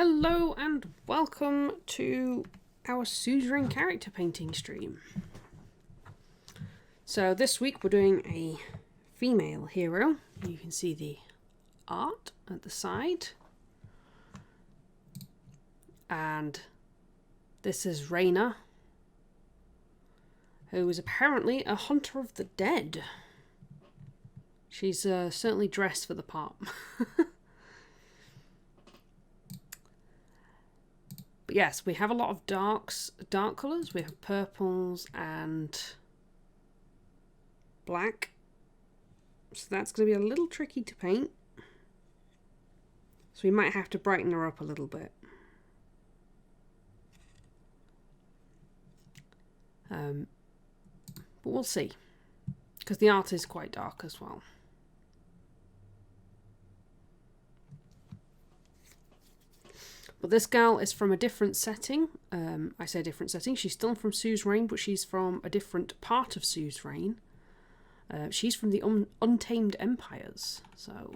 Hello and welcome to our Suzerain character painting stream. So this week we're doing a female hero. You can see the art at the side. And this is Rayna, who is apparently a hunter of the dead. She's certainly dressed for the part. But yes, we have a lot of dark colours. We have purples and black. So that's going to be a little tricky to paint. So we might have to brighten her up a little bit. But we'll see. Because the art is quite dark as well. But this girl is from a different setting. I say different setting. She's still from Suzerain, but she's from a different part of Suzerain. She's from the Untamed Empires. So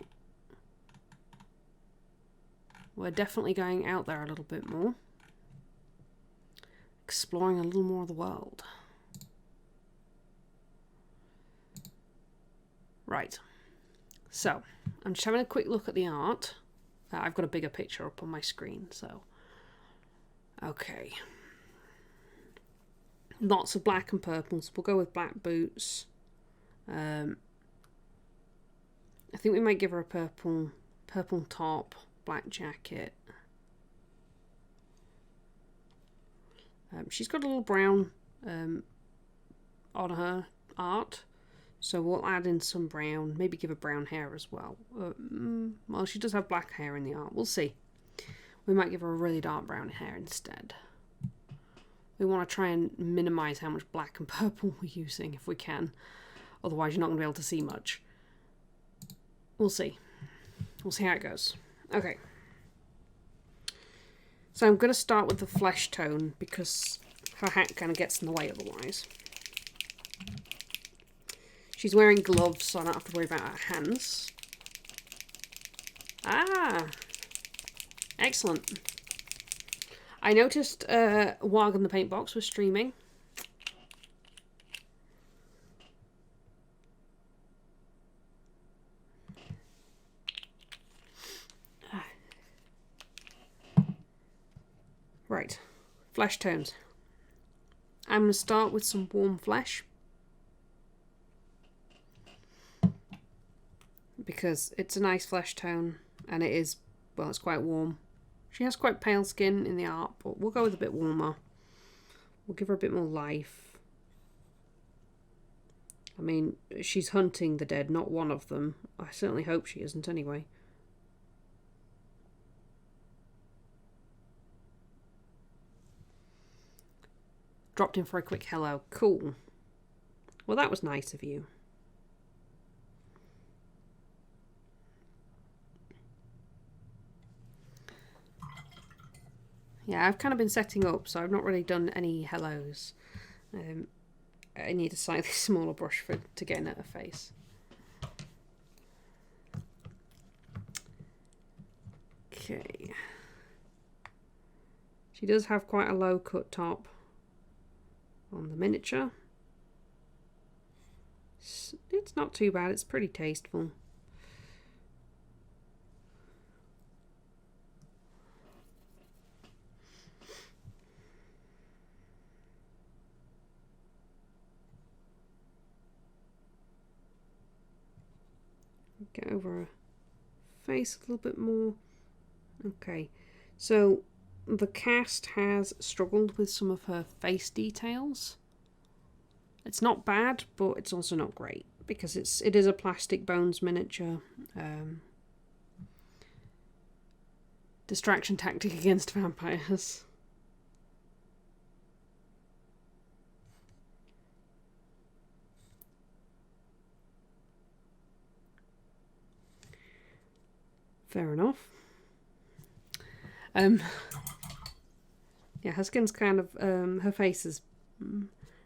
we're definitely going out there a little bit more. Exploring a little more of the world. Right. So I'm just having a quick look at the art. I've got a bigger picture up on my screen, so... Okay. Lots of black and purples. We'll go with black boots. I think we might give her a purple top, black jacket. She's got a little brown on her art. So we'll add in some brown, maybe give her brown hair as well. Well, she does have black hair in the art. We'll see. We might give her a really dark brown hair instead. We want to try and minimise how much black and purple we're using if we can. Otherwise, you're not going to be able to see much. We'll see. We'll see how it goes. Okay. So I'm going to start with the flesh tone because her hat kind of gets in the way otherwise. She's wearing gloves, so I don't have to worry about her hands. Ah! Excellent. I noticed Wag the Paint Box was streaming. Right. Flesh tones. I'm going to start with some warm flesh. Because it's a nice flesh tone and it is, well, it's quite warm. She has quite pale skin in the art, but we'll go with a bit warmer. We'll give her a bit more life. I mean, she's hunting the dead, not one of them. I certainly hope she isn't anyway. Dropped in for a quick hello. Cool. Well, that was nice of you. Yeah, I've kind of been setting up, so I've not really done any hellos. I need a slightly smaller brush to get in at her face. Okay. She does have quite a low cut top on the miniature. It's not too bad, it's pretty tasteful. Get over her face a little bit more. Okay, so the cast has struggled with some of her face details. It's not bad, but it's also not great because it is a plastic bones miniature. Distraction tactic against vampires. Fair enough. Yeah, her skin's kind of, her face is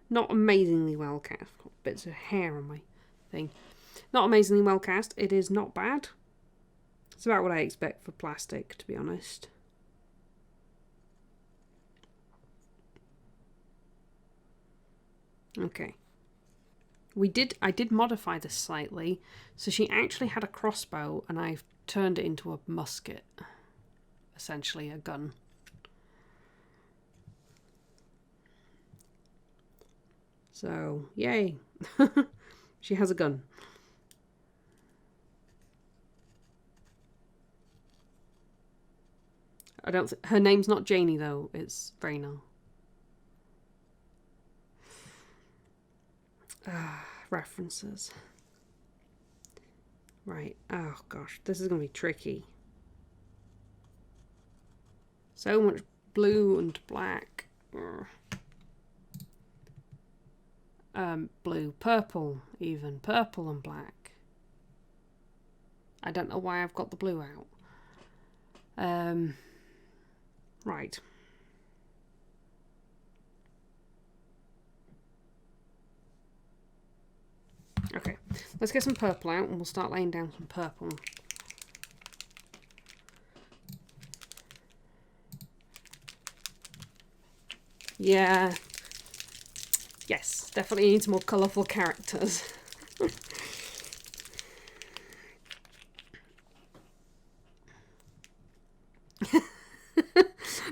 not amazingly well cast. Got bits of hair on my thing. Not amazingly well cast. It is not bad. It's about what I expect for plastic, to be honest. Okay. I did modify this slightly. So she actually had a crossbow and I've turned it into a musket. Essentially a gun. So, yay. She has a gun. Her name's not Janie though, it's Rayna. References. Right. Oh gosh, this is going to be tricky. So much blue and black. Blue, purple, even. Purple and black. I don't know why I've got the blue out. Right. Okay, let's get some purple out and we'll start laying down some purple. Yeah. Yes, definitely needs more colourful characters.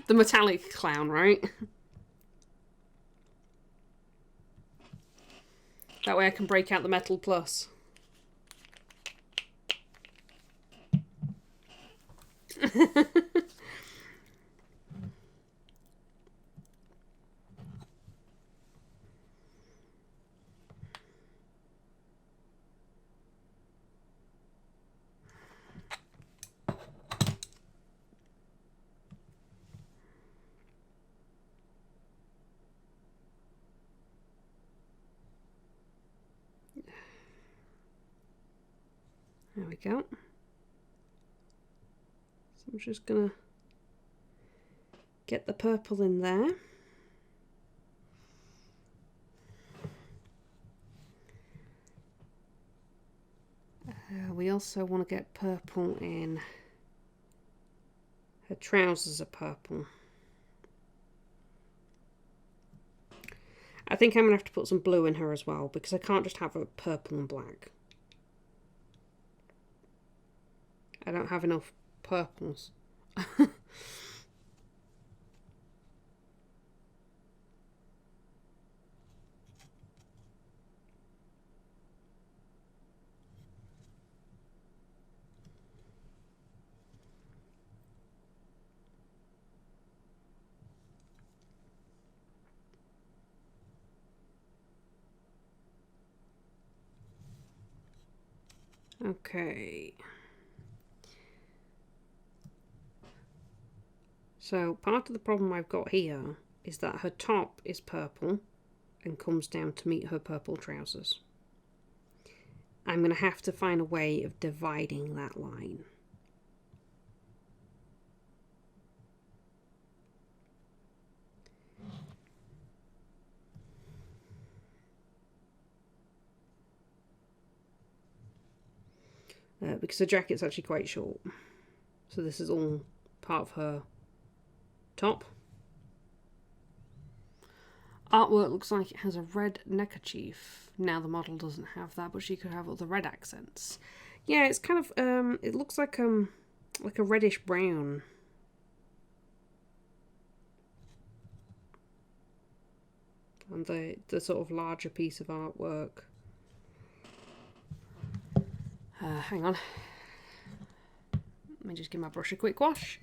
The metallic clown, right? That way I can break out the metal plus. There we go. So I'm just gonna get the purple in there. We also want to get purple in. Her trousers are purple. I think I'm going to have to put some blue in her as well because I can't just have her purple and black. I don't have enough purples. Okay. So part of the problem I've got here is that her top is purple and comes down to meet her purple trousers. I'm going to have to find a way of dividing that line. Because the jacket's actually quite short. So this is all part of her top. Artwork looks like it has a red neckerchief. Now the model doesn't have that, but she could have other red accents. Yeah, it's kind of it looks like a reddish brown. And the sort of larger piece of artwork. Hang on. Let me just give my brush a quick wash.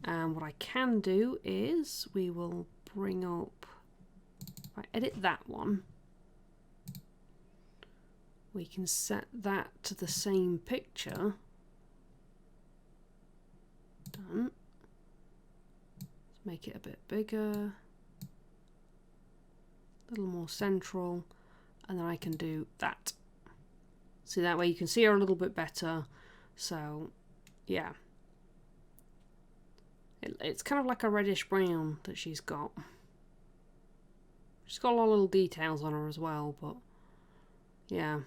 And what I can do is we will bring up, if I edit that one, we can set that to the same picture. Done. Let's make it a bit bigger, a little more central, and then I can do that. So that way you can see her a little bit better. So, yeah. It's kind of like a reddish brown that she's got. She's got a lot of little details on her as well, but yeah.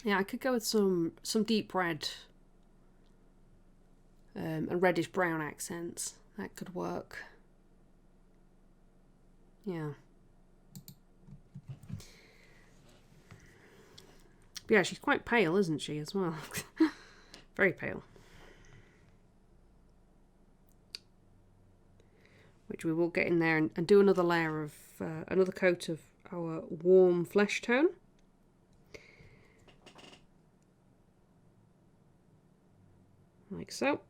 Yeah, I could go with some deep red and reddish brown accents. That could work. Yeah. But yeah, she's quite pale, isn't she, as well? Very pale. Which we will get in there and do another layer of, another coat of our warm flesh tone. Like so.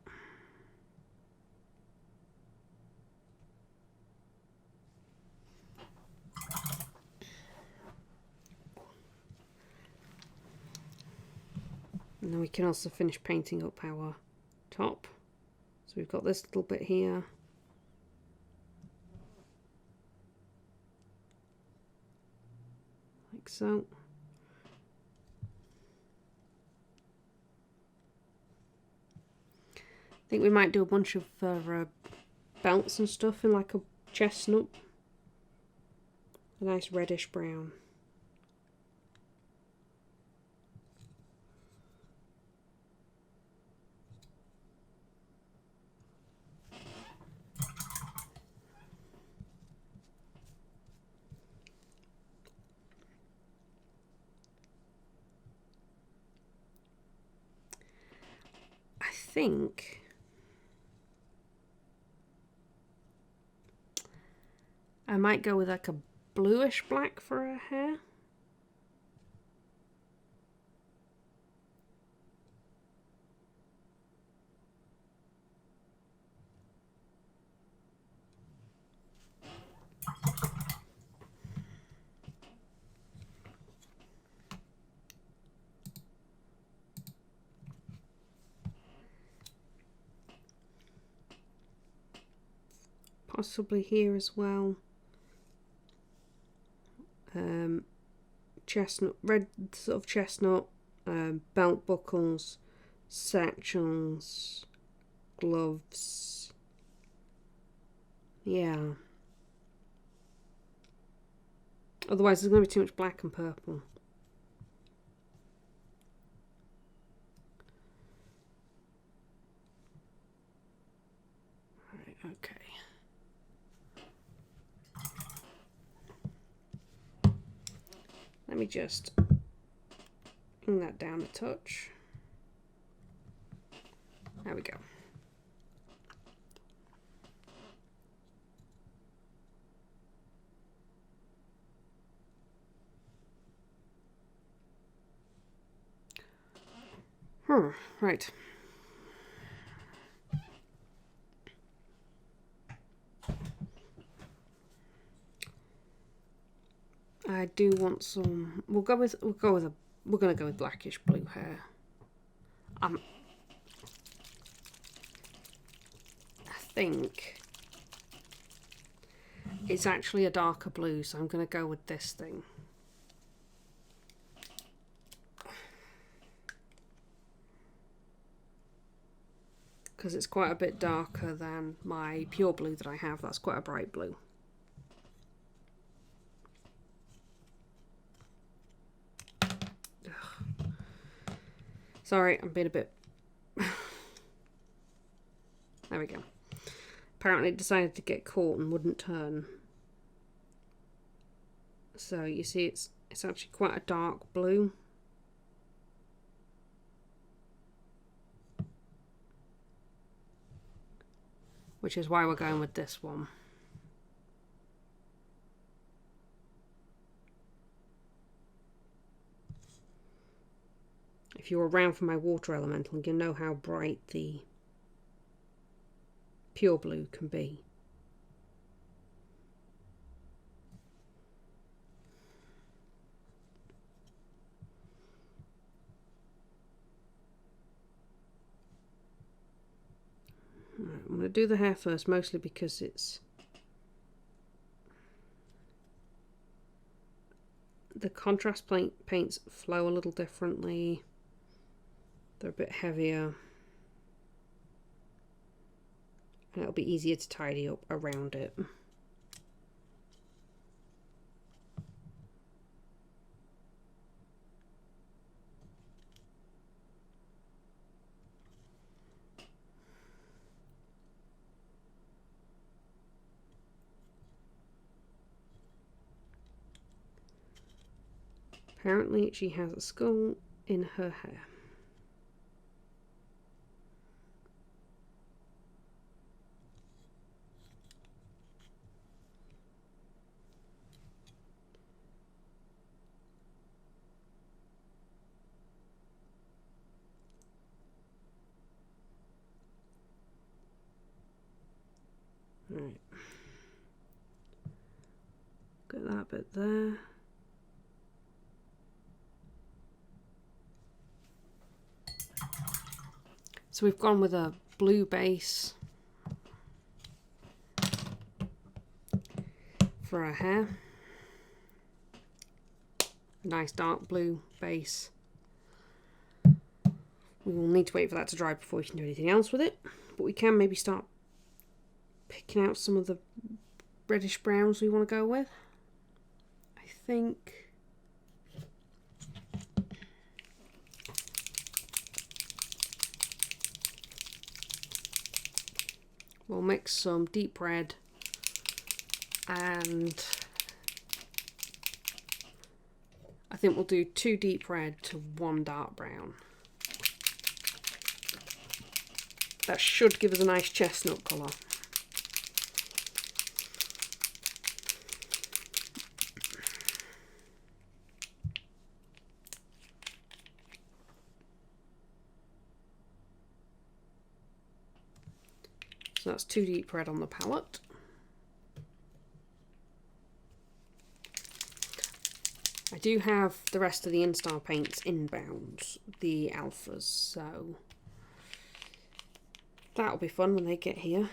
And then we can also finish painting up our top. So we've got this little bit here. Like so. I think we might do a bunch of belts and stuff in like a chestnut. A nice reddish brown. I think I might go with like a bluish black for her hair. Possibly here as well. Chestnut, red sort of chestnut, belt buckles, satchels, gloves. Yeah. Otherwise there's going to be too much black and purple. Right, okay. Let me just bring that down a touch. There we go. Right. I do want some. We're gonna go with blackish blue hair. I think it's actually a darker blue, so I'm gonna go with this thing. Because it's quite a bit darker than my pure blue that I have. That's quite a bright blue. Ugh. Sorry, I'm being a bit... There we go. Apparently it decided to get caught and wouldn't turn. So you see it's actually quite a dark blue. Which is why we're going with this one. If you're around for my water elemental, you know how bright the pure blue can be. Right, I'm going to do the hair first, mostly because it's... The contrast paints flow a little differently. They're a bit heavier. And it'll be easier to tidy up around it. Apparently she has a skull in her hair. Right. Got that bit there. So we've gone with a blue base for our hair. A nice dark blue base. We will need to wait for that to dry before we can do anything else with it. But we can maybe start picking out some of the reddish browns we want to go with. I think we'll mix some deep red and I think we'll do 2 deep red to 1 dark brown. That should give us a nice chestnut colour. So that's 2 deep red on the palette. I do have the rest of the Instar paints inbound, the alphas, so that'll be fun when they get here.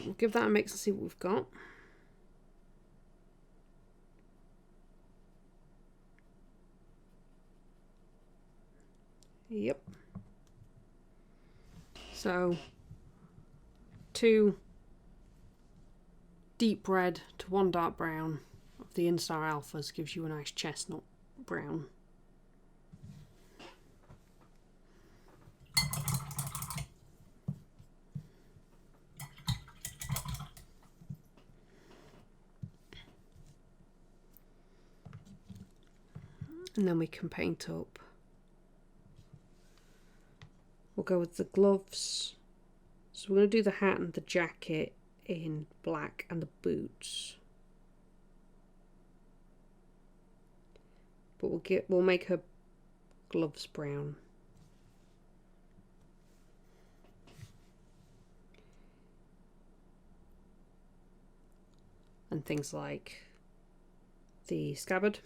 We'll give that a mix and see what we've got. Yep. So 2 deep red to 1 dark brown of the Instar alphas gives you a nice chestnut brown. And then we can paint up. We'll go with the gloves. So we're going to do the hat and the jacket in black and the boots. But we'll make her gloves brown. And things like the scabbard.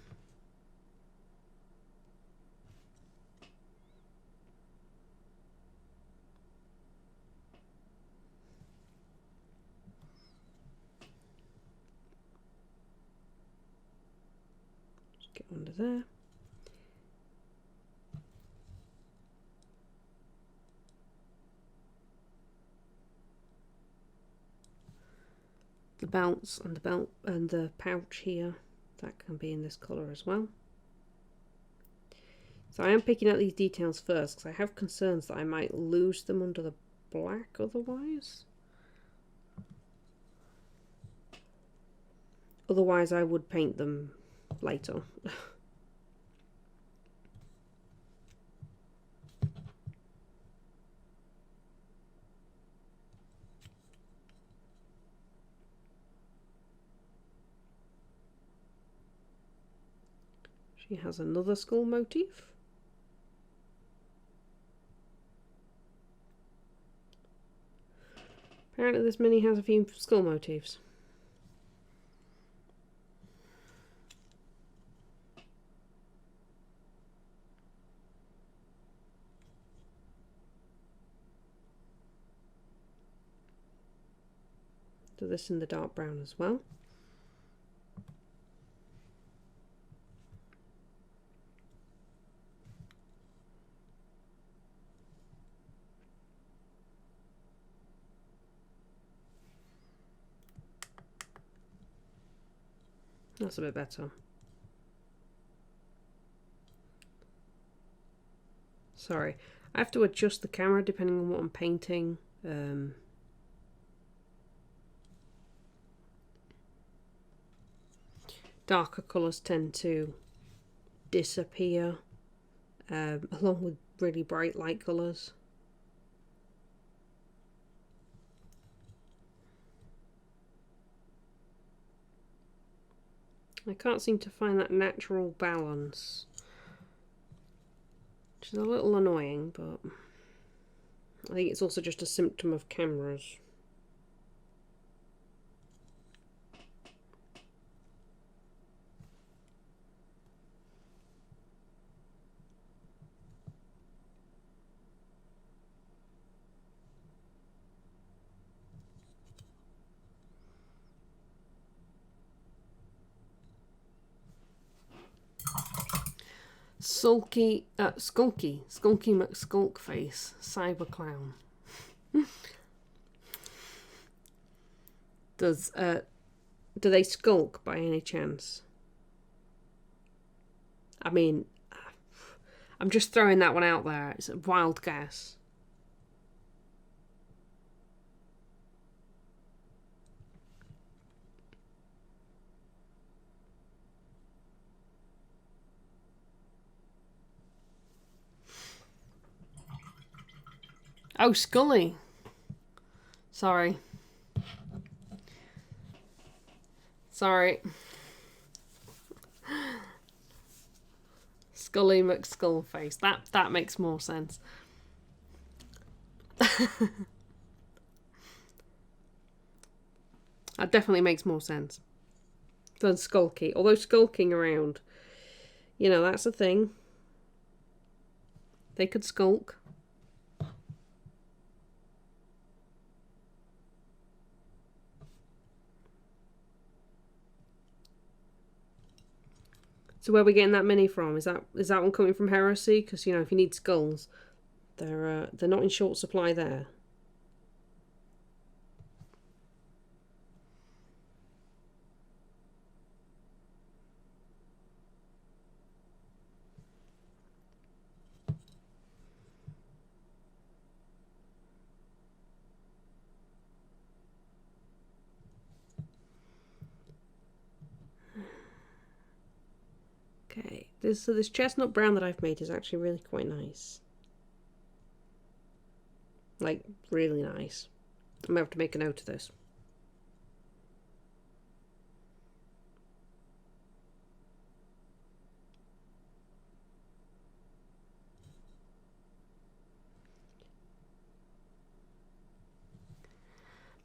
Get under there. The belts and the belt and the pouch here, that can be in this colour as well. So I am picking out these details first because I have concerns that I might lose them under the black otherwise. Otherwise I would paint them later. She has another skull motif. Apparently this mini has a few skull motifs. Do this in the dark brown as well. That's a bit better. Sorry. I have to adjust the camera depending on what I'm painting. Darker colours tend to disappear along with really bright light colours. I can't seem to find that natural balance, which is a little annoying, but I think it's also just a symptom of cameras. Skulky McSkulkface, Cyber Clown. Do they skulk by any chance? I mean, I'm just throwing that one out there. It's a wild guess. Oh, Scully. Sorry. Scully McSkullface. That makes more sense. That definitely makes more sense than Skulky. Although skulking around, you know, that's a thing. They could skulk. So where are we getting that many from? Is that one coming from Heresy? Because, you know, if you need skulls, they're not in short supply there. Okay, this chestnut brown that I've made is actually really quite nice. Like, really nice. I'm going to have to make a note of this.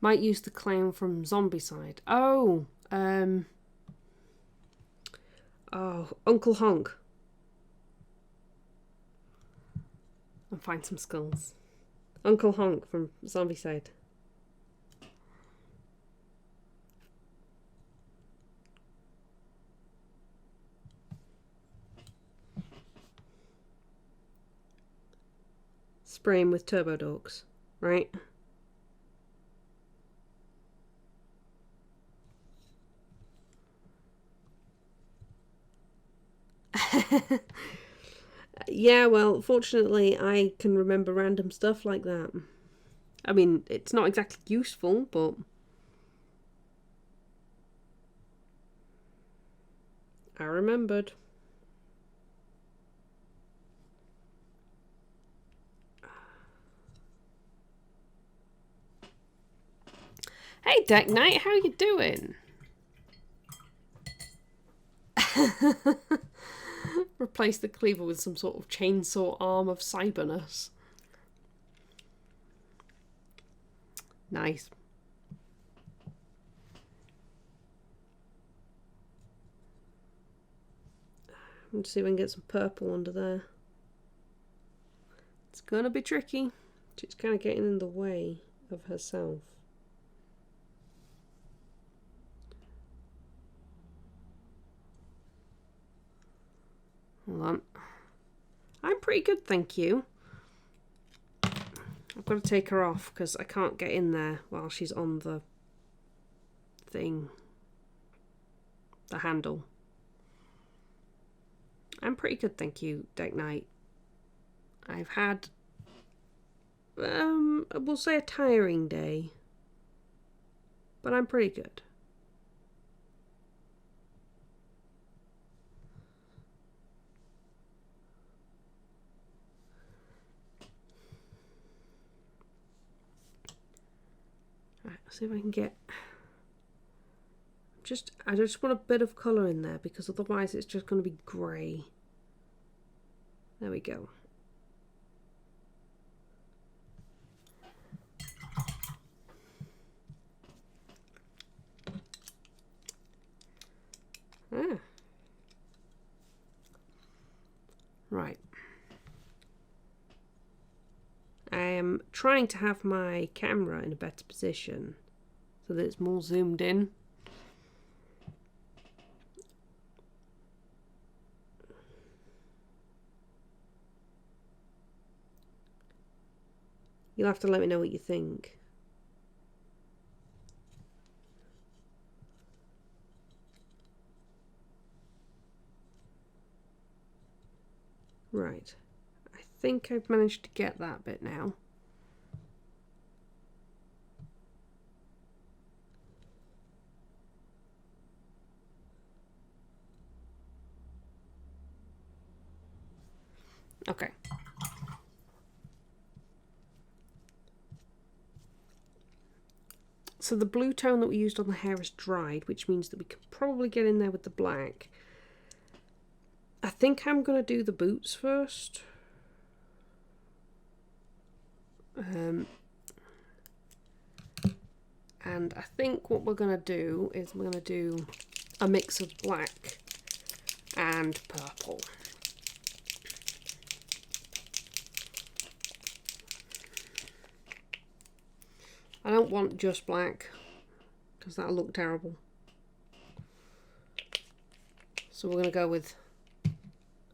Might use the clown from Zombicide. Oh, Uncle Honk. And find some skulls. Uncle Honk from Zombicide. Spray him with turbo dorks, right? Yeah, well, fortunately, I can remember random stuff like that. I mean, it's not exactly useful, but I remembered. Hey, Deck Knight, how you doing? Replace the cleaver with some sort of chainsaw arm of cyberness. Nice. Let's see if we can get some purple under there. It's gonna be tricky. She's kind of getting in the way of herself. Hold on. I'm pretty good, thank you. I've got to take her off because I can't get in there while she's on the thing. The handle. I'm pretty good, thank you, Deck Knight. I've had, we'll say a tiring day, but I'm pretty good. Alright, let's see if I can get, I just want a bit of colour in there because otherwise it's just going to be grey. There we go. Ah. Right. I am trying to have my camera in a better position so that it's more zoomed in. You'll have to let me know what you think. Right. I think I've managed to get that bit now. Okay. So the blue tone that we used on the hair is dried, which means that we can probably get in there with the black. I think I'm going to do the boots first. And I think what we're going to do is we're going to do a mix of black and purple. I don't want just black because that'll look terrible. So we're going to go with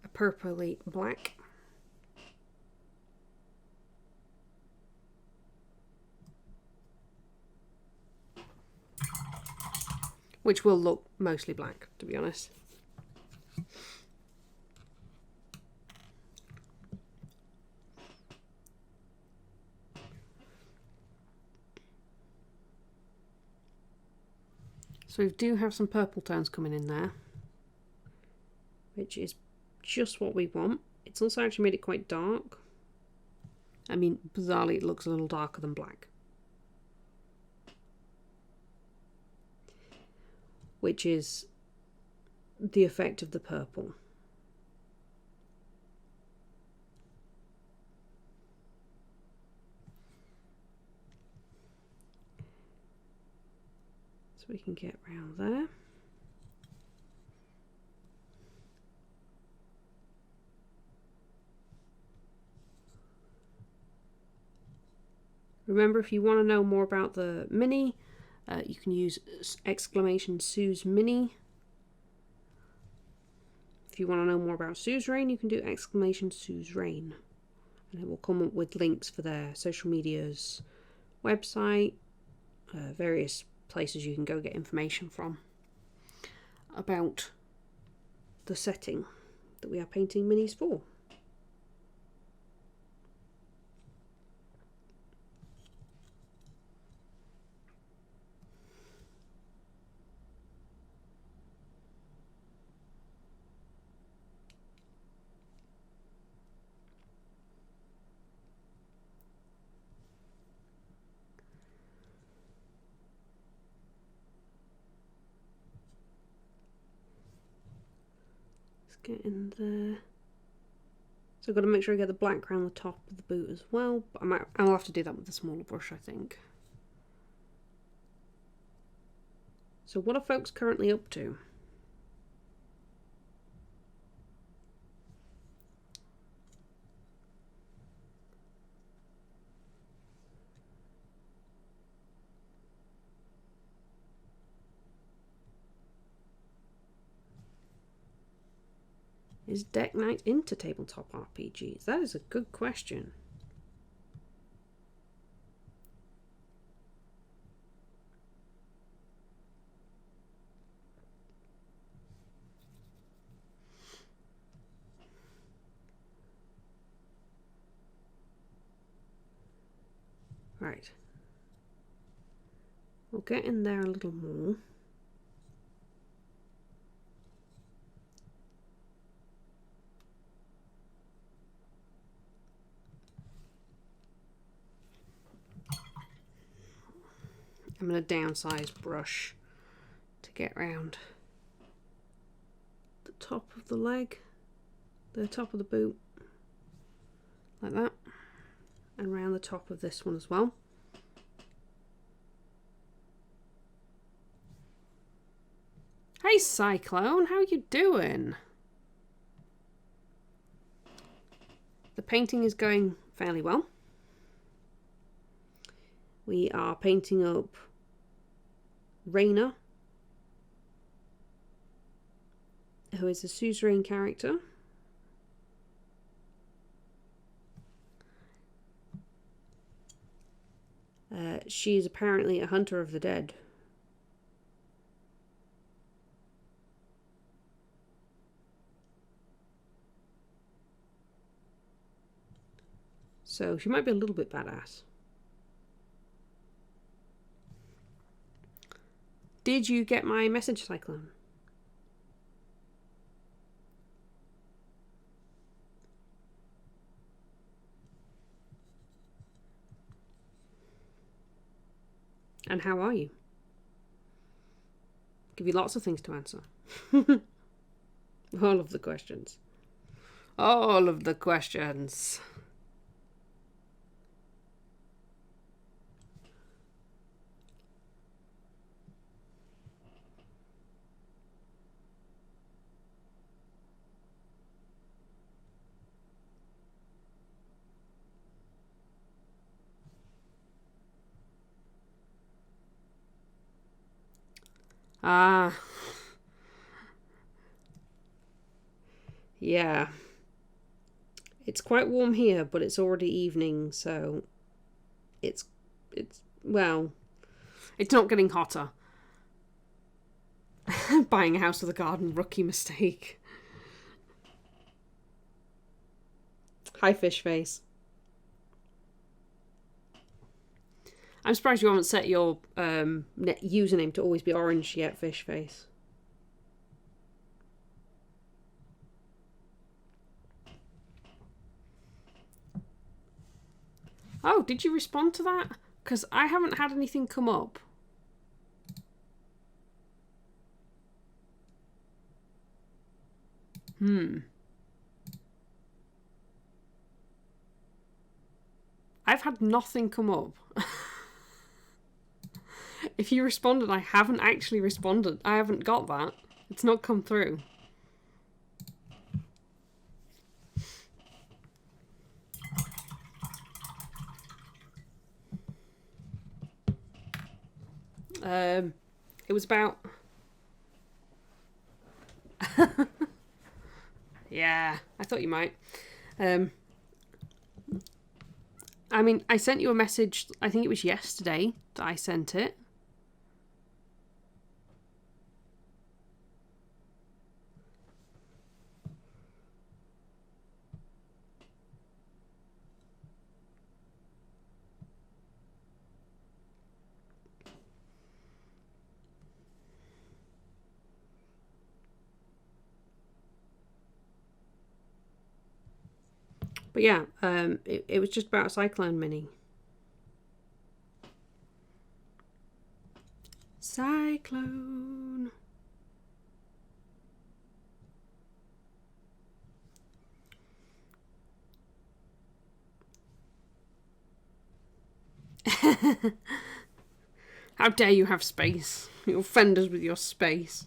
a purpley black. Which will look mostly black, to be honest. So we do have some purple tones coming in there, which is just what we want. It's also actually made it quite dark. I mean, bizarrely, it looks a little darker than black. Which is the effect of the purple. So we can get around there. Remember, if you want to know more about the mini, you can use exclamation Suze Mini. If you want to know more about Suzerain, you can do exclamation Suzerain. And it will come up with links for their social medias, website, various places you can go get information from about the setting that we are painting minis for. Get in there. So I've got to make sure I get the black around the top of the boot as well, but I'll have to do that with a smaller brush, I think. So what are folks currently up to? Is Deck Night into tabletop RPGs? That is a good question. Right. We'll get in there a little more. I'm going to downsize brush to get around the top of the leg, the top of the boot, like that, and around the top of this one as well. Hey Cyclone, how are you doing? The painting is going fairly well. We are painting up Rayna, who is a Suzerain character. She is apparently a hunter of the dead. So she might be a little bit badass. Did you get my message, Cyclone? And how are you? Give you lots of things to answer. All of the questions. All of the questions. Ah. Yeah. It's quite warm here, but it's already evening, so it's well, it's not getting hotter. Buying a house with a garden, rookie mistake. Hi, fish face. I'm surprised you haven't set your username to always be orange yet, fish face. Oh, did you respond to that? Because I haven't had anything come up. I've had nothing come up. If you responded, I haven't actually responded. I haven't got that. It's not come through. It was about... Yeah, I thought you might. I mean, I sent you a message, I think it was yesterday that I sent it. But yeah, it was just about a Cyclone mini. Cyclone. How dare you have space? You offend us with your space.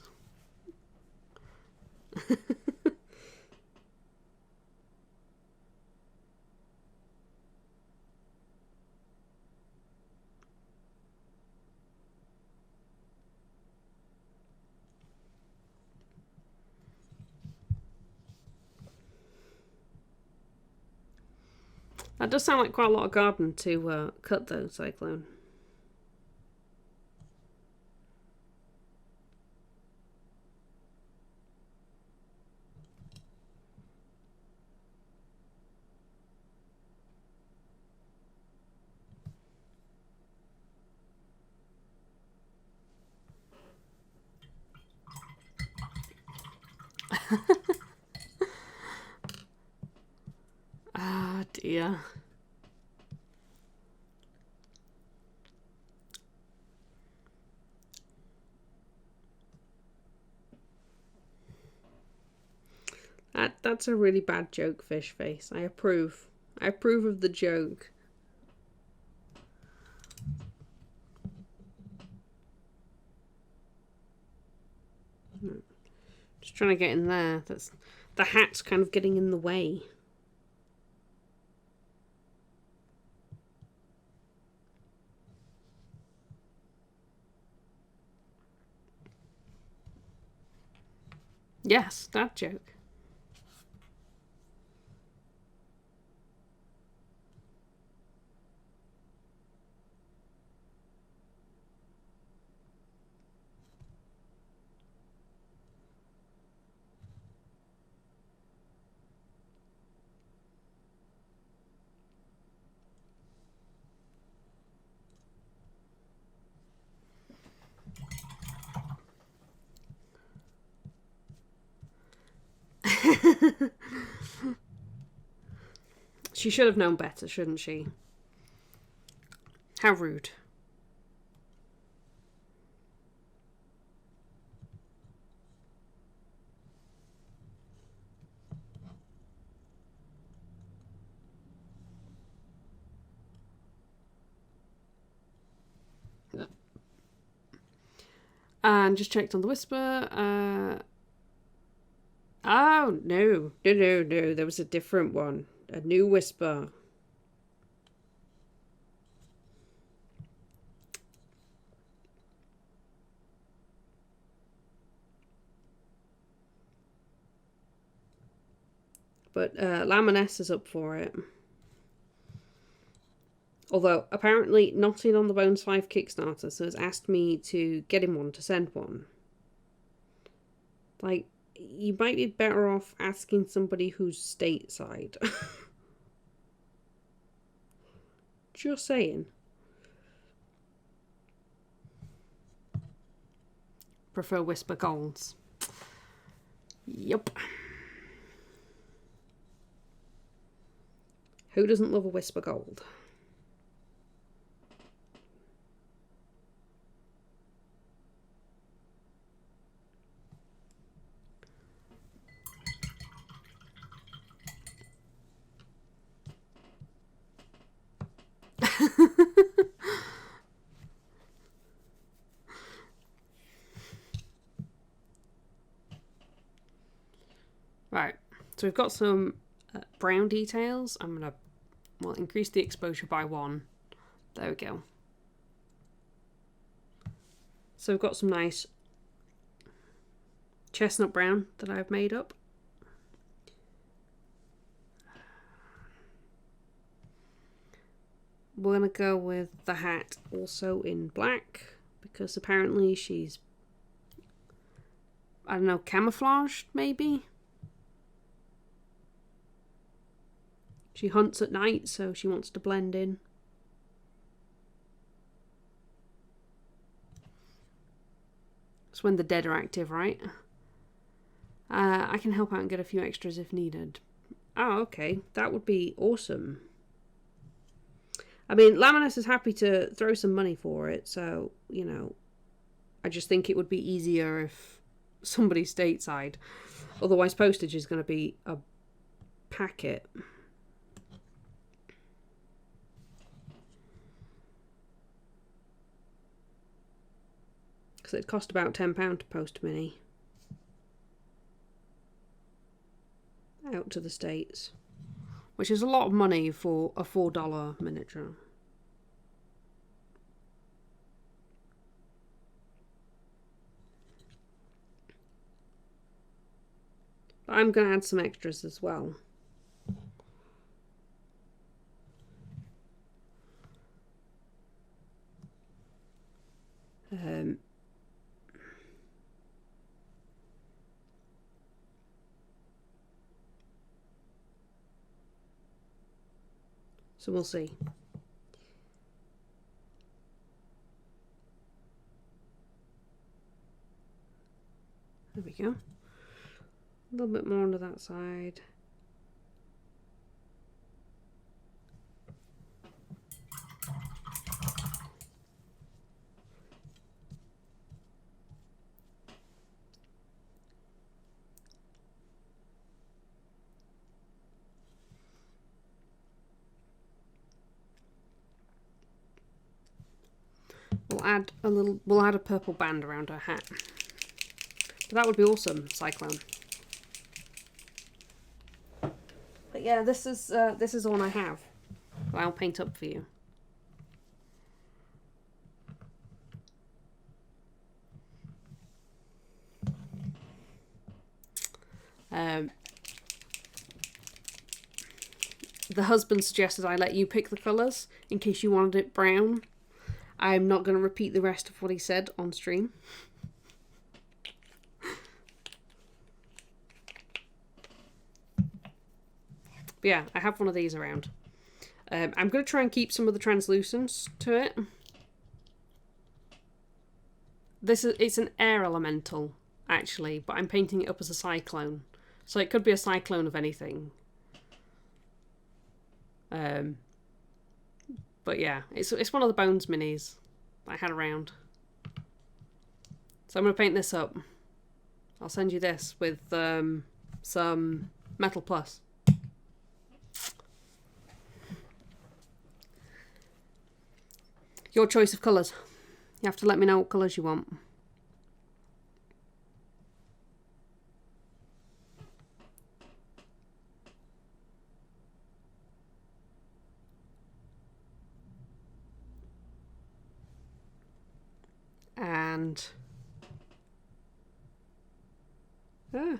That does sound like quite a lot of garden to cut though, Cyclone. Ah, dear. That's a really bad joke, fish face. I approve. I approve of the joke. Just trying to get in there. That's the hat's kind of getting in the way. Yes, that joke. She should have known better, shouldn't she? How rude. And just checked on the whisper. Oh, no. No. There was a different one. A new whisper. But Laminess is up for it. Although, apparently, not in on the Bones 5 Kickstarter, so has asked me to get him one, to send one. Like, you might be better off asking somebody who's stateside. Just saying. Prefer Whisper Golds. Yup. Who doesn't love a Whisper Gold? Right, so we've got some brown details. I'm going to increase the exposure by 1. There we go. So we've got some nice chestnut brown that I've made up. We're going to go with the hat also in black, because apparently she's, I don't know, camouflaged maybe? She hunts at night, so she wants to blend in. It's when the dead are active, right? I can help out and get a few extras if needed. Oh, okay. That would be awesome. I mean, Laminus is happy to throw some money for it, so, you know, I just think it would be easier if somebody's stateside. Otherwise, postage is going to be a packet. Because it cost about £10 to post Mini out to the States, which is a lot of money for a $4 miniature. But I'm going to add some extras as well. So we'll see. There we go. A little bit more onto that side. We'll add a purple band around her hat. But that would be awesome, Cyclone. But yeah, this is all I have. I'll paint up for you. The husband suggested I let you pick the colours in case you wanted it brown. I'm not going to repeat the rest of what he said on stream. But yeah, I have one of these around. I'm going to try and keep some of the translucence to it. It's an air elemental, actually, but I'm painting it up as a cyclone. So it could be a cyclone of anything. But yeah, it's one of the Bones minis that I had around. So I'm going to paint this up. I'll send you this with some Metal Plus. Your choice of colours. You have to let me know what colours you want. And but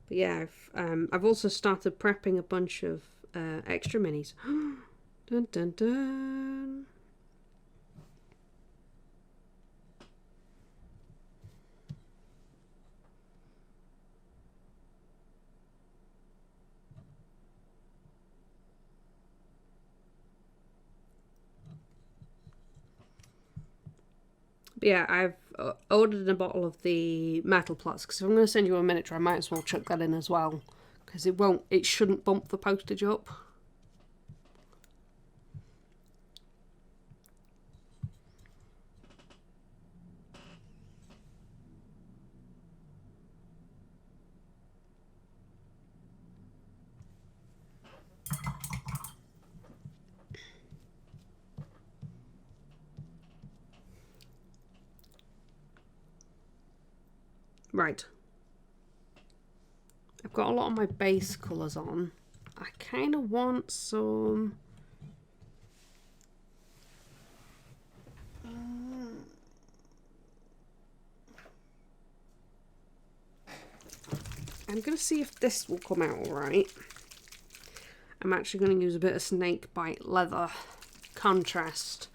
yeah, I've also started prepping a bunch of extra minis. Dun dun dun. But yeah, I've ordered a bottle of the Metal Plus because if I'm going to send you a miniature, I might as well chuck that in as well because it shouldn't bump the postage up. Right. I've got a lot of my base colours on. I kind of want some... I'm going to see if this will come out alright. I'm actually going to use a bit of snakebite leather contrast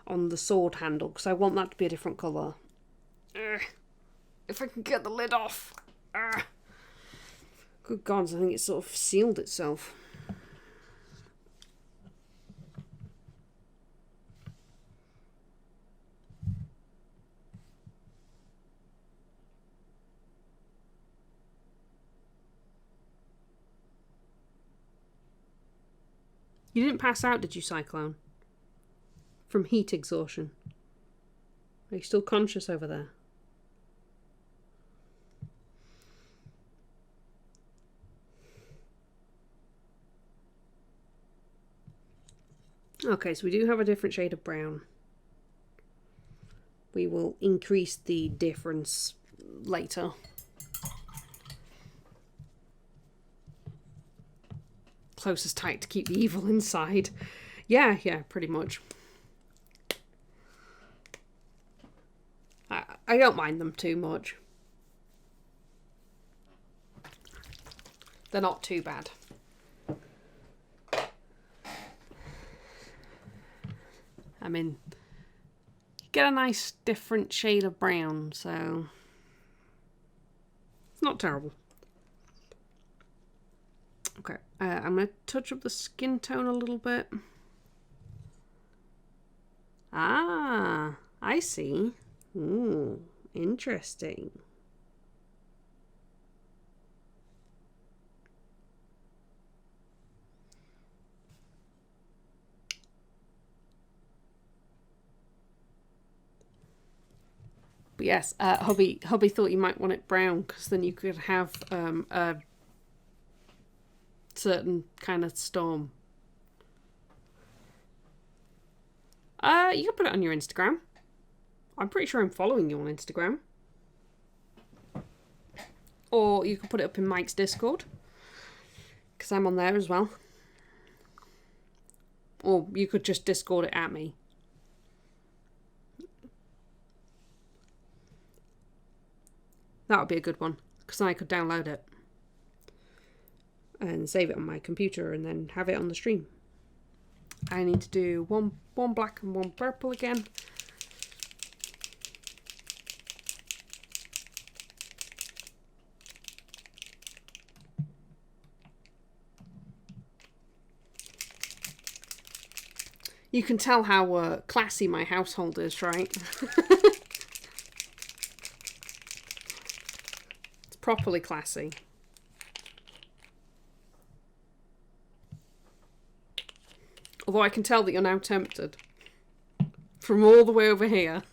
on the sword handle because I want that to be a different colour. If I can get the lid off. Good God, I think it's sort of sealed itself. You didn't pass out, did you, Cyclone? From heat exhaustion. Are you still conscious over there? Okay, so we do have a different shade of brown. We will increase the difference later. Close as tight to keep the evil inside. Yeah, pretty much. I don't mind them too much. They're not too bad. I mean, you get a nice different shade of brown, so it's not terrible. Okay, I'm going to touch up the skin tone a little bit. Ah, I see. Ooh, interesting. But yes, hubby thought you might want it brown because then you could have a certain kind of storm. You can put it on your Instagram. I'm pretty sure I'm following you on Instagram. Or you can put it up in Mike's Discord because I'm on there as well. Or you could just Discord it at me. That would be a good one because then I could download it and save it on my computer and then have it on the stream. I need to do one black and one purple again. You can tell how classy my household is, right? It's properly classy. Although I can tell that you're now tempted. From all the way over here.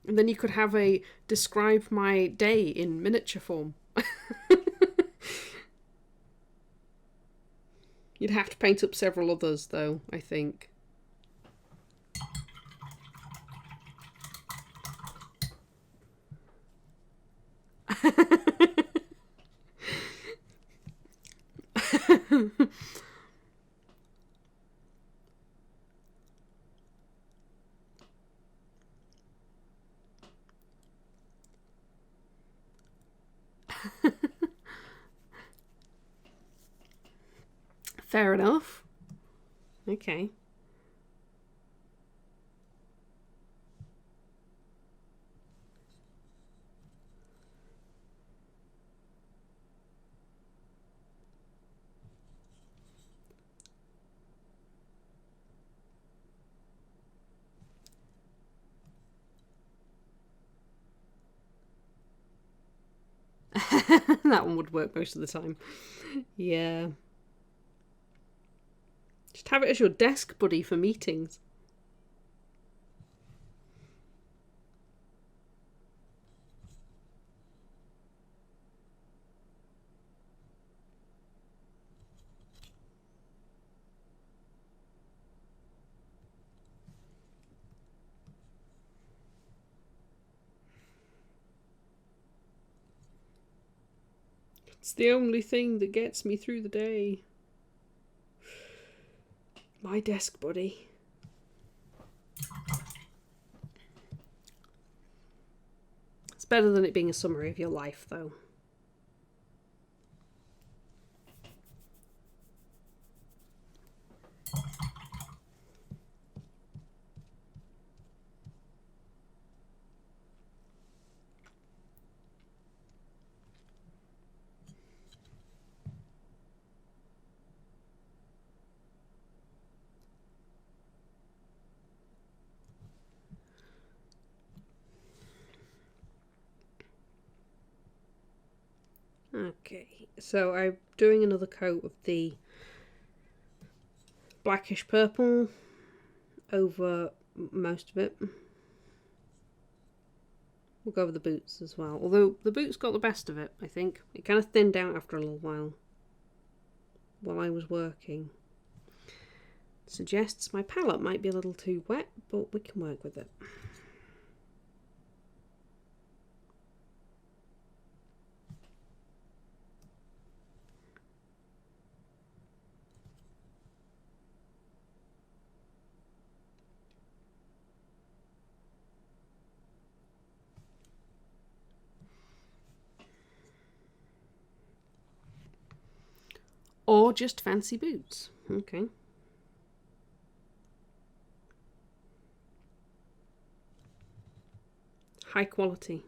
And then you could have a describe my day in miniature form. You'd have to paint up several others though, I think. Fair enough. Okay. That one would work most of the time. Yeah. Just have it as your desk buddy for meetings. It's the only thing that gets me through the day. My desk buddy. It's better than it being a summary of your life, though. Okay, so I'm doing another coat of the blackish purple over most of it. We'll go over the boots as well. Although the boots got the best of it, I think. It kind of thinned out after a little while I was working. Suggests my palette might be a little too wet, but we can work with it. Or just fancy boots. Okay. High quality.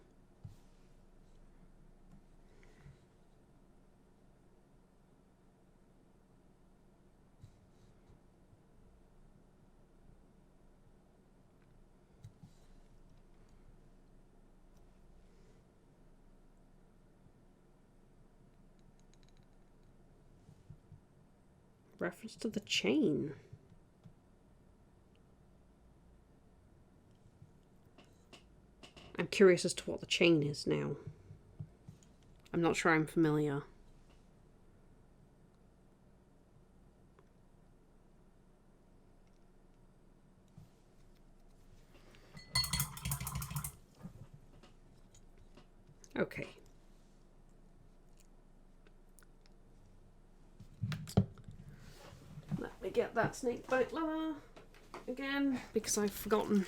Reference to the chain. I'm curious as to what the chain is now. I'm not sure I'm familiar. Okay. Let me get that snakebite leather again, because I've forgotten.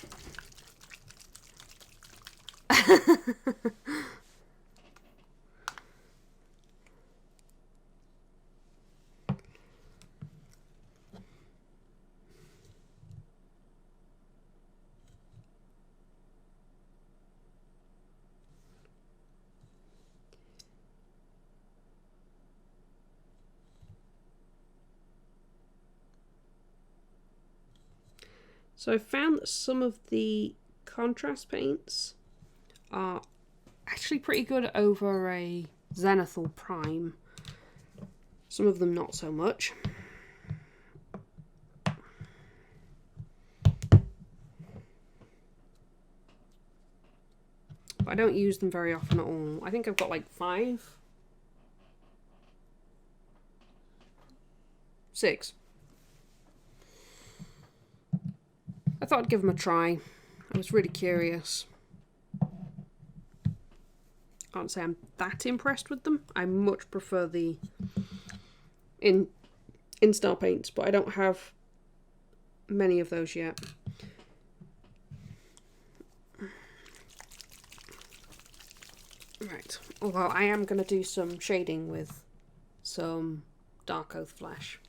So I found that some of the contrast paints are actually pretty good over a Zenithal Prime. Some of them not so much. But I don't use them very often at all. I think I've got like 5. 6. I thought I'd give them a try. I was really curious. I can't say I'm that impressed with them. I much prefer the in-star paints, but I don't have many of those yet. Right. Although I am going to do some shading with some Dark Oath Flesh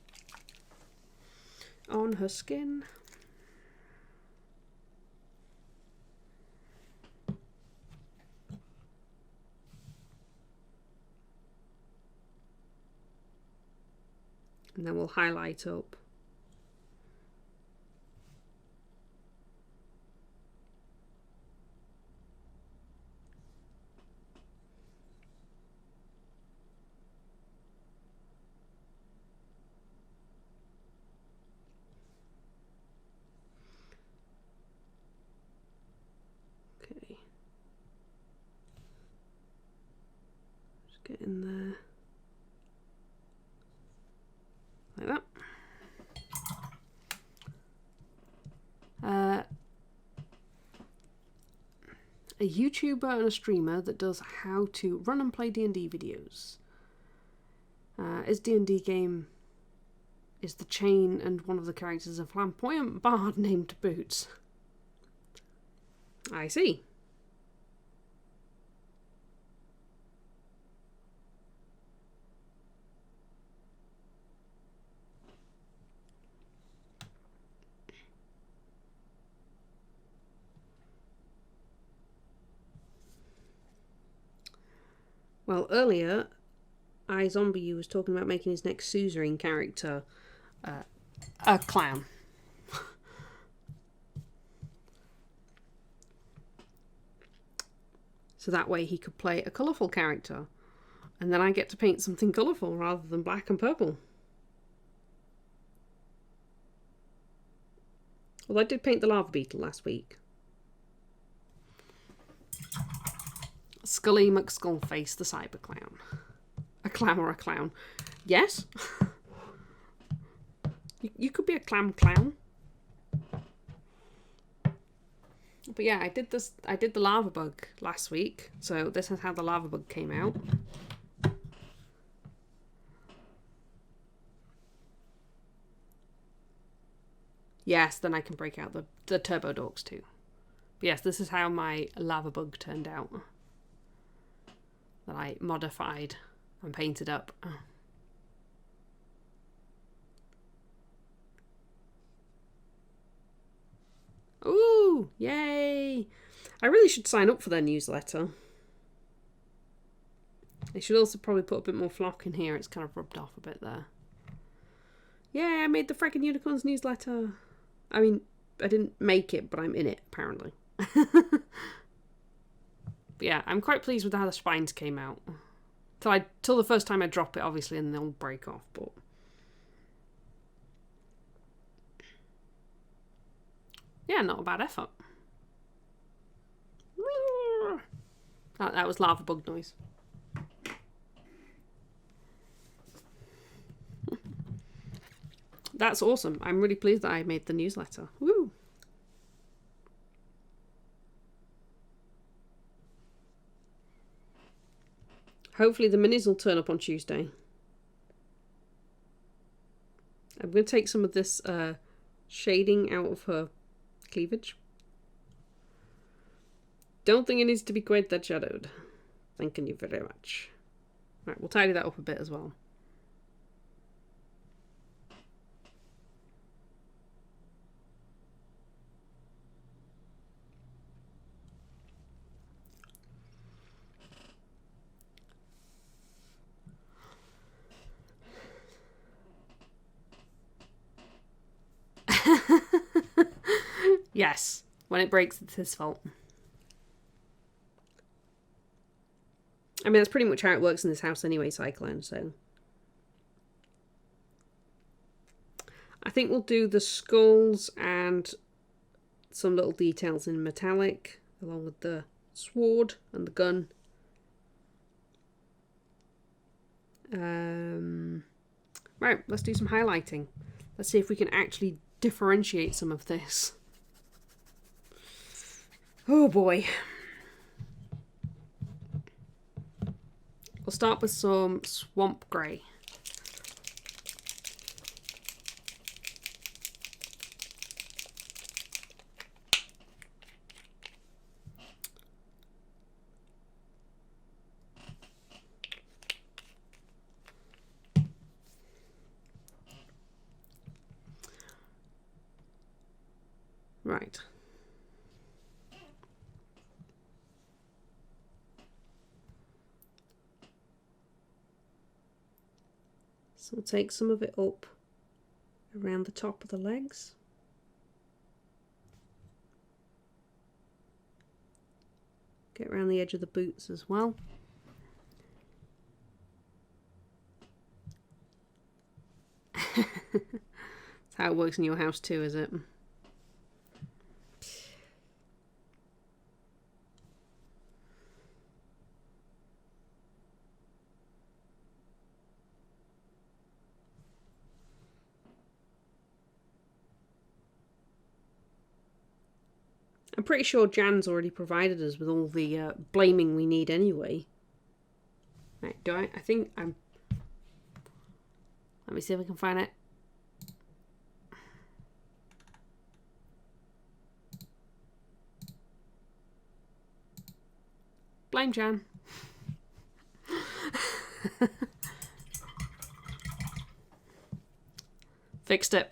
on her skin. And then we'll highlight up. Okay. Just get in there. Like that. A YouTuber and a streamer that does how to run and play D&D videos. His D&D game is the chain, and one of the characters is a flamboyant bard named Boots. I see. Well, earlier, iZombie was talking about making his next Suzerain character a clown. So that way he could play a colourful character. And then I get to paint something colourful rather than black and purple. Well, I did paint the lava beetle last week. Scully McSkullface, the cyber clown. A clam or a clown. Yes. You could be a clam clown. But yeah, I did the lava bug last week. So this is how the lava bug came out. Yes, then I can break out the turbo dorks too. But yes, this is how my lava bug turned out. That I modified and painted up. Ooh, yay! I really should sign up for their newsletter. They should also probably put a bit more flock in here. It's kind of rubbed off a bit there. Yeah, I made the frickin' Unicorns newsletter. I mean, I didn't make it, but I'm in it, apparently. But yeah, I'm quite pleased with how the spines came out. Till the first time I drop it, obviously, and they'll break off, but Yeah, not a bad effort. That was lava bug noise. That's awesome. I'm really pleased that I made the newsletter. Woo! Hopefully the minis will turn up on Tuesday. I'm going to take some of this shading out of her cleavage. Don't think it needs to be quite that shadowed. Thanking you very much. Right, we'll tidy that up a bit as well. Yes, when it breaks, it's his fault. I mean, that's pretty much how it works in this house anyway, Cyclone, so... I think we'll do the skulls and some little details in metallic, along with the sword and the gun. Right, let's do some highlighting. Let's see if we can actually differentiate some of this. Oh boy. We'll start with some swamp grey. Right. So we'll take some of it up around the top of the legs. Get around the edge of the boots as well. That's how it works in your house too, is it? I'm pretty sure Jan's already provided us with all the blaming we need anyway. Right, I think I'm... Let me see if I can find it. Blame Jan. Fixed it.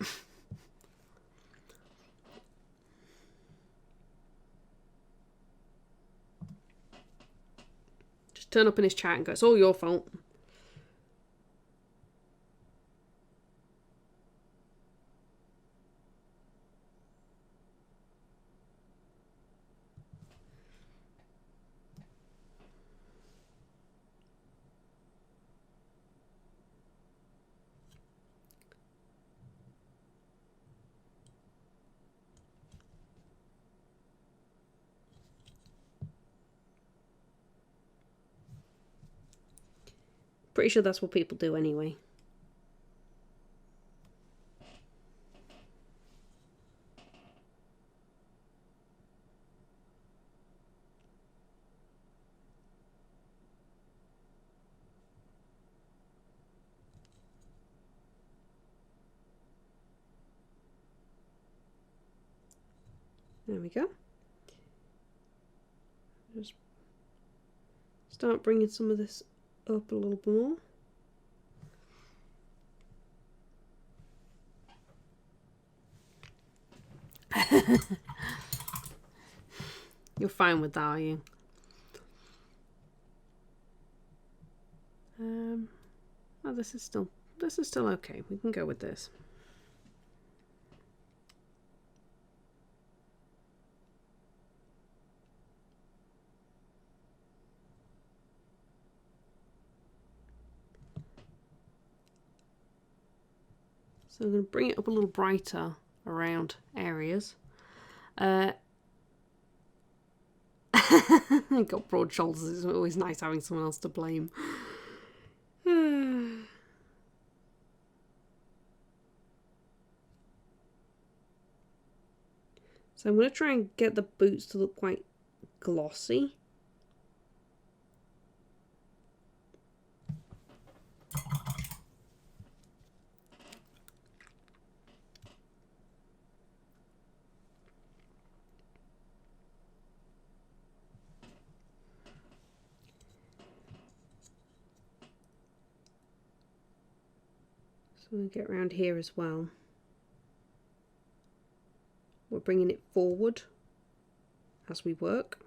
Just turn up in his chat and go, it's all your fault. Pretty sure that's what people do anyway. There we go. Just start bringing some of this up a little bit more. You're fine with that, are you? Oh, this is still okay. We can go with this. So I'm going to bring it up a little brighter around areas. Got broad shoulders. It's always nice having someone else to blame. So I'm going to try and get the boots to look quite glossy. So we'll get around here as well. We're bringing it forward as we work.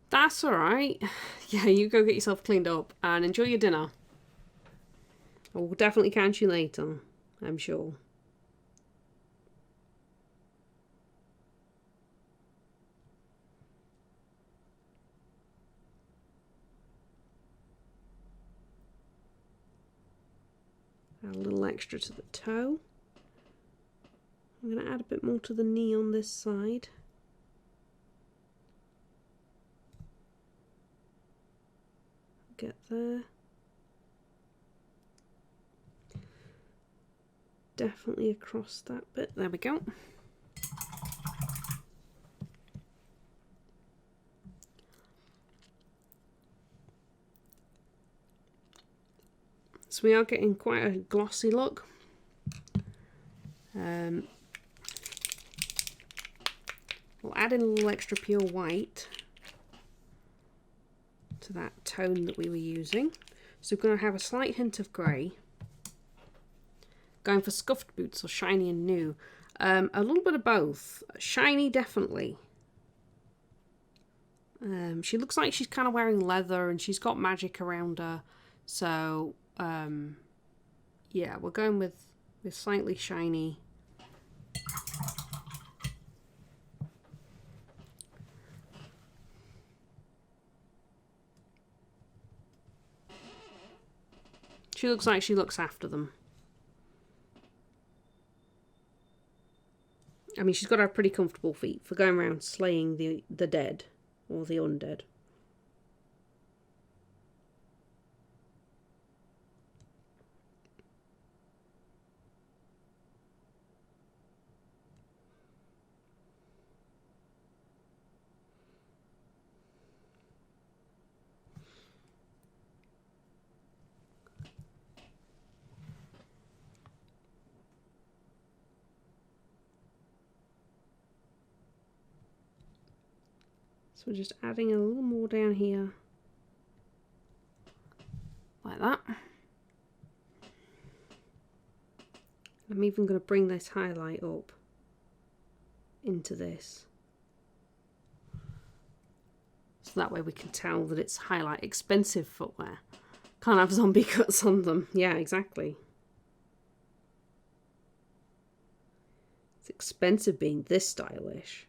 That's alright. Yeah, you go get yourself cleaned up and enjoy your dinner. I will definitely catch you later, I'm sure. Add a little extra to the toe. I'm going to add a bit more to the knee on this side. Get there. Definitely across that bit. There we go. So we are getting quite a glossy look. We'll add in a little extra pure white to that tone that we were using. So we're going to have a slight hint of grey. Going for scuffed boots or shiny and new. A little bit of both. Shiny, definitely. She looks like she's kind of wearing leather and she's got magic around her. So, yeah, we're going with slightly shiny. She looks like she looks after them. I mean, she's got to have pretty comfortable feet for going around slaying the dead or the undead. So we're just adding a little more down here, like that. I'm even going to bring this highlight up into this. So that way we can tell that it's highlight expensive footwear. Can't have zombie cuts on them. Yeah, exactly. It's expensive being this stylish.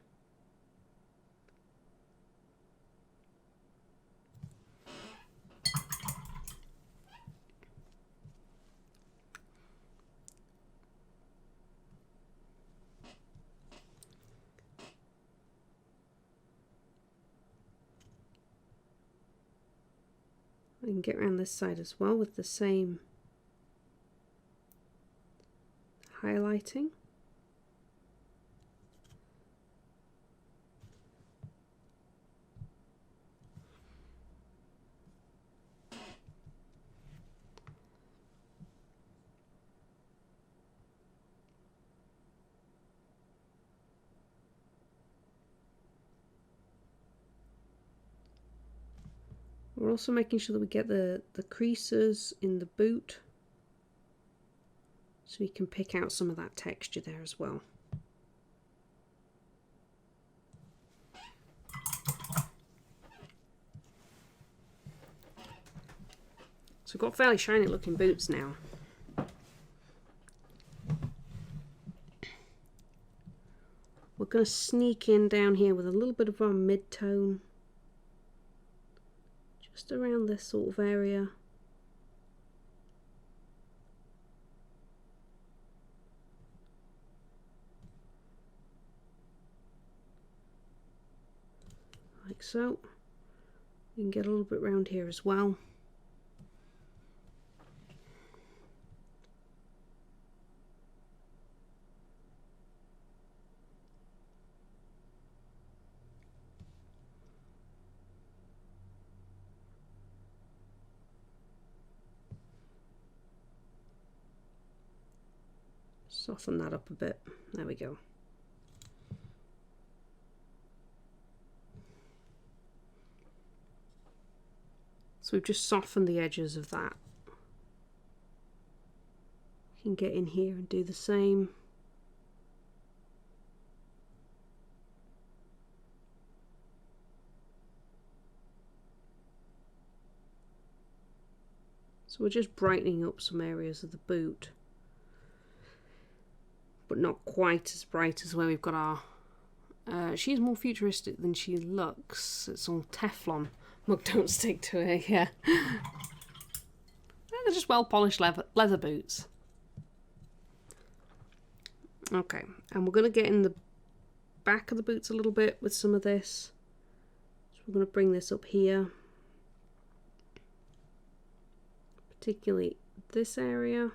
I can get around this side as well with the same highlighting. We're also making sure that we get the creases in the boot so we can pick out some of that texture there as well. So we've got fairly shiny looking boots now. We're going to sneak in down here with a little bit of our mid-tone. just around this sort of area. Like so. You can get a little bit around here as well. Soften that up a bit. There we go. So we've just softened the edges of that. You can get in here and do the same. So we're just brightening up some areas of the boot, but not quite as bright as where we've got our... she's more futuristic than she looks. It's all Teflon. Mug, don't stick to it, yeah. They're just well-polished leather boots. Okay, and we're going to get in the back of the boots a little bit with some of this. So we're going to bring this up here. Particularly this area.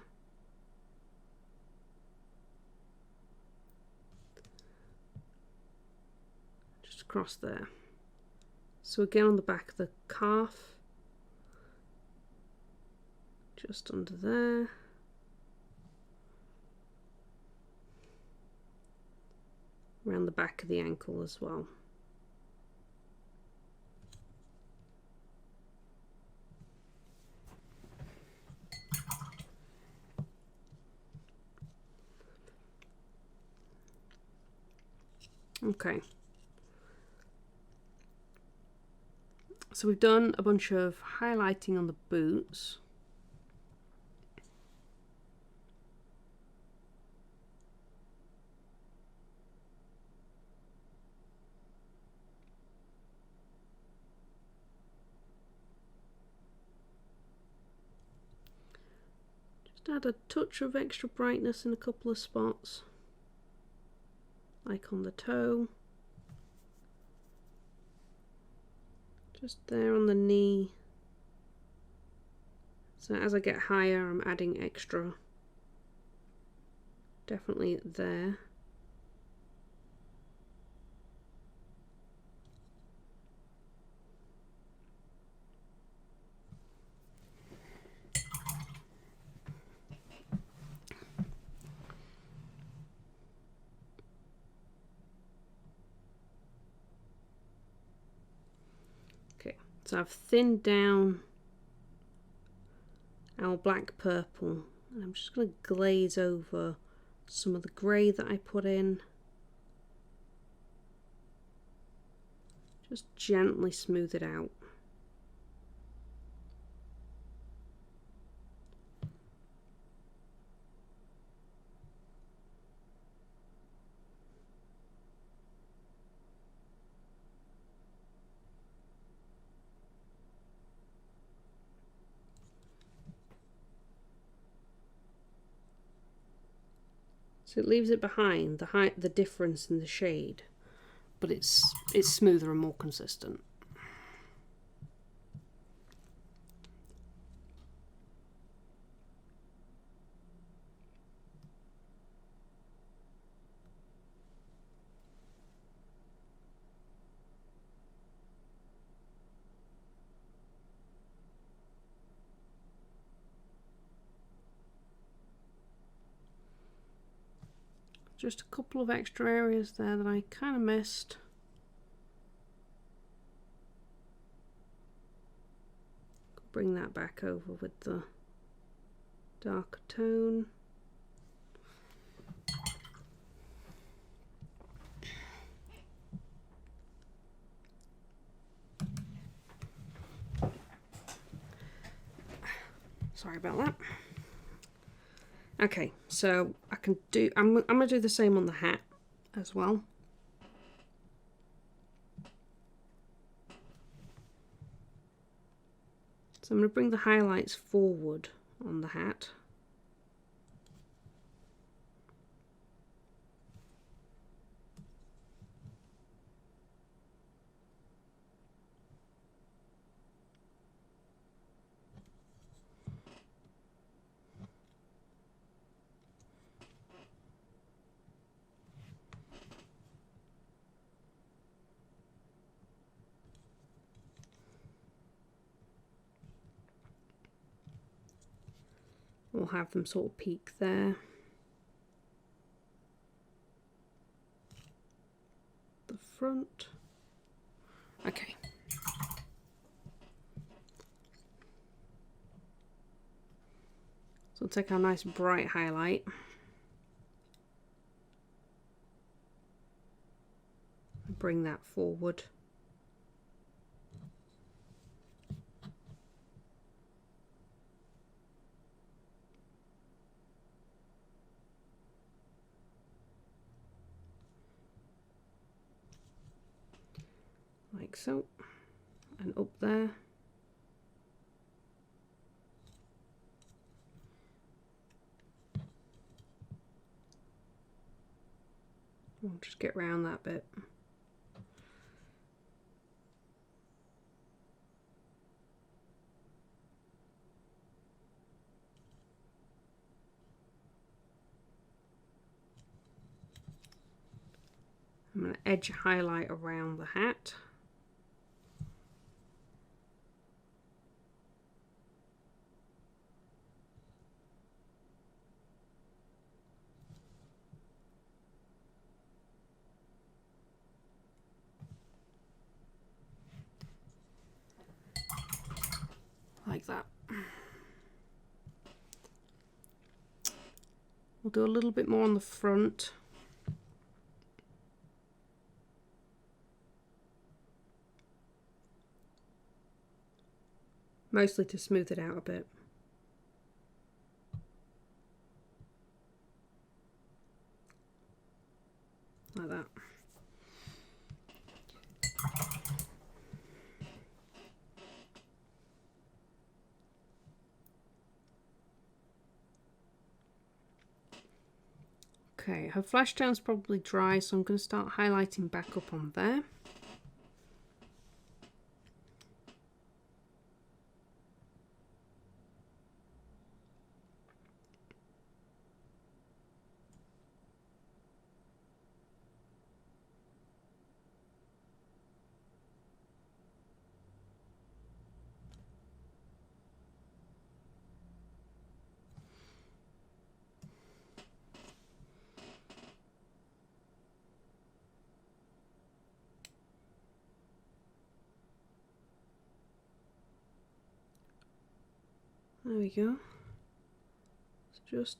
Just across there. So again on the back of the calf, just under there. Around the back of the ankle as well. Okay. So we've done a bunch of highlighting on the boots. Just add a touch of extra brightness in a couple of spots, like on the toe. Just there on the knee. So as I get higher, I'm adding extra. Definitely there. So I've thinned down our black purple, and I'm just going to glaze over some of the grey that I put in. Just gently smooth it out. So it leaves it behind, the difference in the shade, but it's smoother and more consistent. Just a couple of extra areas there that I kind of missed. Bring that back over with the darker tone. Sorry about that. Okay, so I can do, I'm gonna do the same on the hat as well. So I'm going to bring the highlights forward on the hat. We'll have them sort of peek there. The front. Okay. So we'll take our nice bright highlight. And bring that forward. Like so, and up there. We'll just get round that bit. I'm going to edge highlight around the hat. Like that. We'll do a little bit more on the front. Mostly to smooth it out a bit. Like that. Okay, her flash tone's probably dry, so I'm going to start highlighting back up on there. There we go. It's just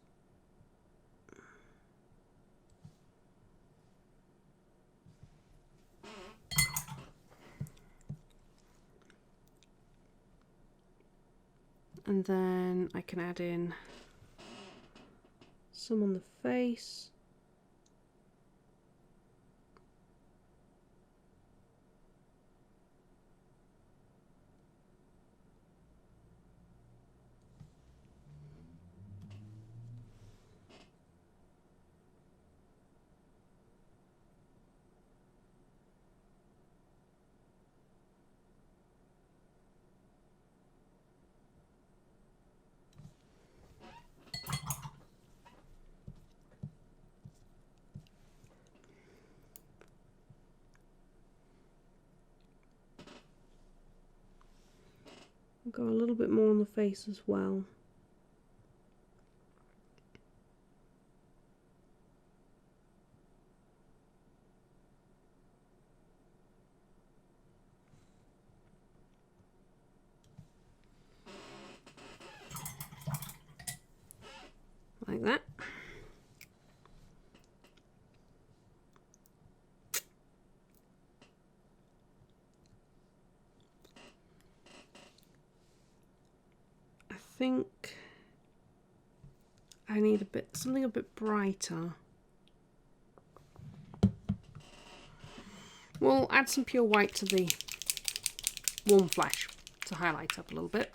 and then I can add in some on the face. I've got a little bit more on the face as well. Like that. I think I need something a bit brighter. We'll add some pure white to the warm flash to highlight up a little bit.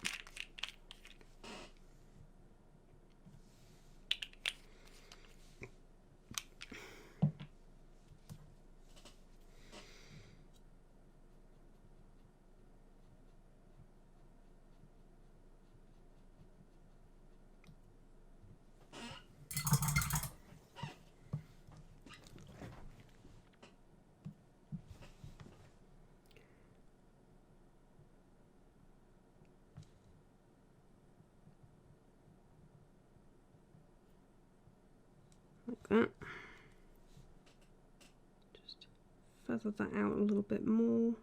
that. Just feather that out a little bit more.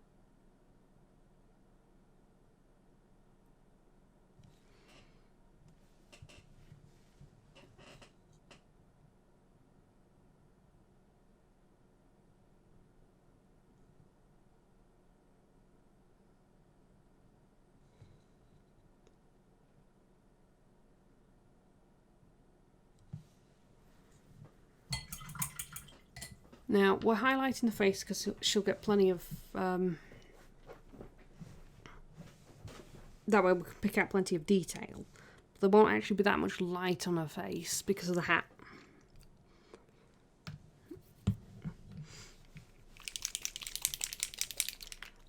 Now, we're highlighting the face because she'll get plenty of... that way we can pick out plenty of detail. There won't actually be that much light on her face because of the hat.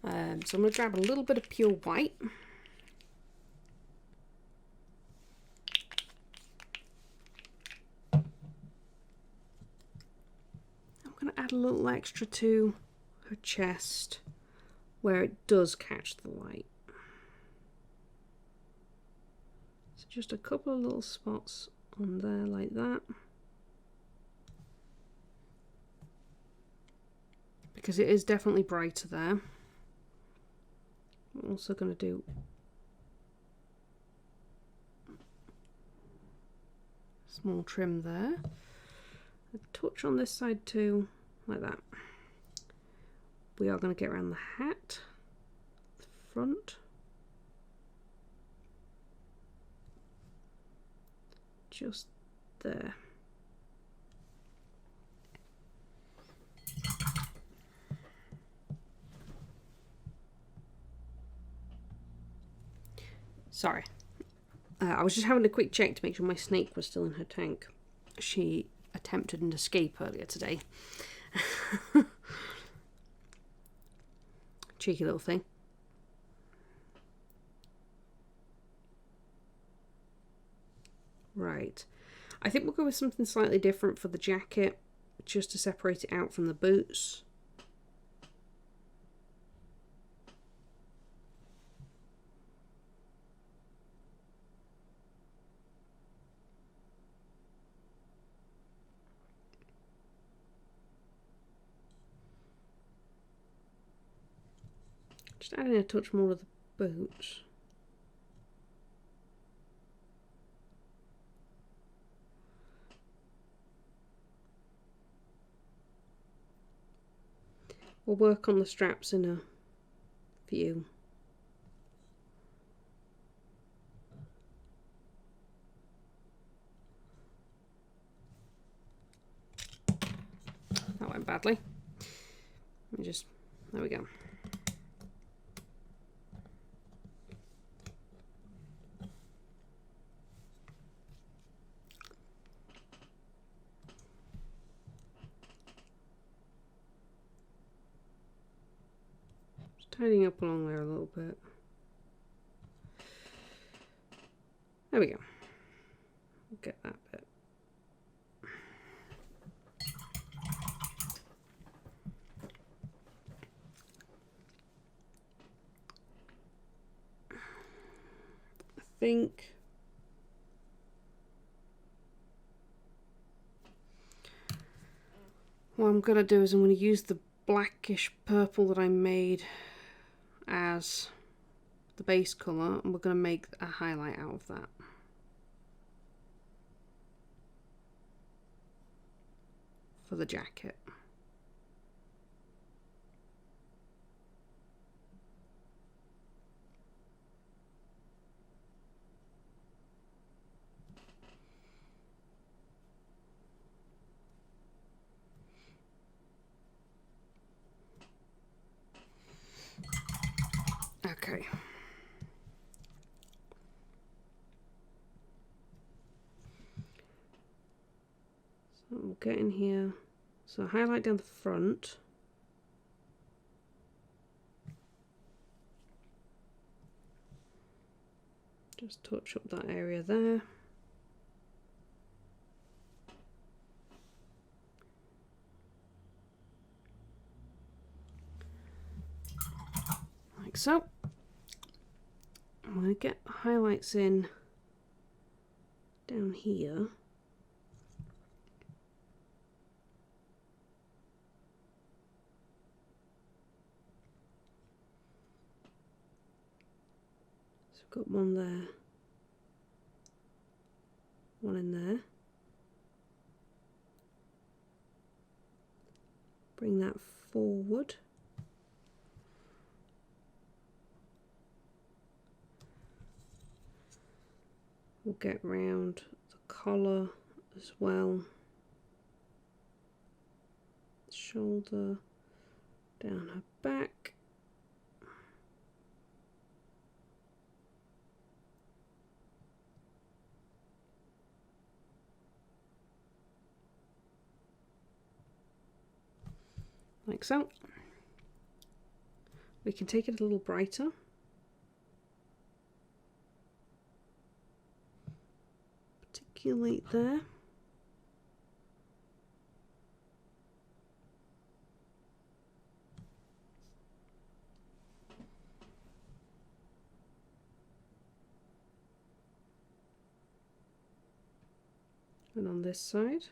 So I'm going to grab a little bit of pure white. Add a little extra to her chest where it does catch the light. So just a couple of little spots on there like that. Because it is definitely brighter there. I'm also going to do a small trim there. A touch on this side too. Like that. We are going to get around the hat, the front, just there. Sorry, I was just having a quick check to make sure my snake was still in her tank. She attempted an escape earlier today. Cheeky little thing. Right. I think we'll go with something slightly different for the jacket, just to separate it out from the boots. Just adding a touch more of the boots. We'll work on the straps in a few. That went badly. Let me just, there we go. Tidying up along there a little bit. There we go. Get that bit. I think what I'm going to do is I'm going to use the blackish purple that I made as the base colour, and we're going to make a highlight out of that. For the jacket. Okay. So we'll get in here. So highlight down the front. Just touch up that area there. Like so. I'm going to get highlights in down here. Got one there. One in there. Bring that forward. We'll get round the collar as well. Shoulder, down her back. Like so. We can take it a little brighter. Particulate there. And on this side.